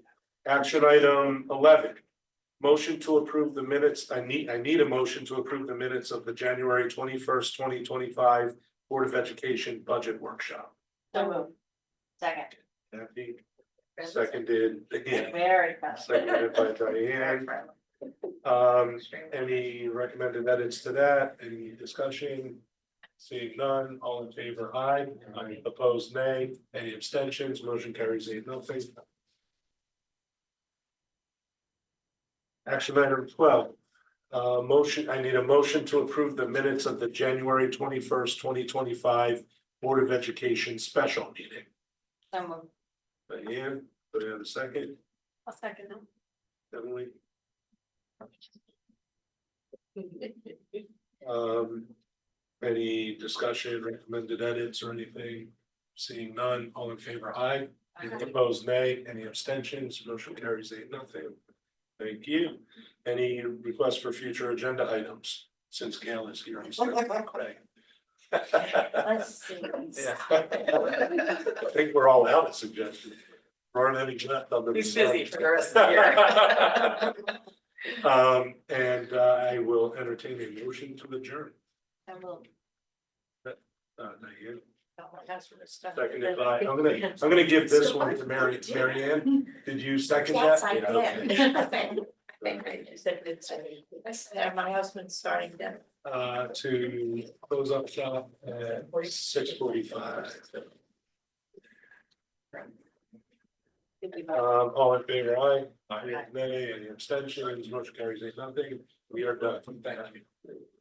Action item 11. Motion to approve the minutes. I need a motion to approve the minutes of the January 21st, 2025 Board of Education Budget Workshop. So moved. Second. Kathy, seconded again, Very fast. seconded by Very Diane. friendly. Any recommended edits to that? Any discussion? Seeing none, all in favor, aye. Aye. Opposed, nay. Any abstentions? Motion carries 8-0. Action item 12. Motion, I need a motion to approve the minutes of the January 21st, 2025 Board of Education special meeting. So moved. Diane, do I have a second? I'll second them. Emily? Any discussion, recommended edits or anything? Seeing none, all in favor, aye. Opposed, nay. Any abstentions? Motion carries 8-0. Thank you. Any requests for future agenda items? Since Gail is here, I'm sorry. Let's see. I think we're all out of suggestions. Aren't any left on the. He's busy for the rest of the year. And I will entertain a motion to adjourn. So moved. Diane, That's for this stuff. seconded by, I'm gonna give this one to Mary Ann. Did you second that? Yes, I Yeah, okay. did. My husband's starting to. To close up shop at 6:45. All in favor, aye. Nay, any abstentions, motion carries 8-0. We are done. Thank you.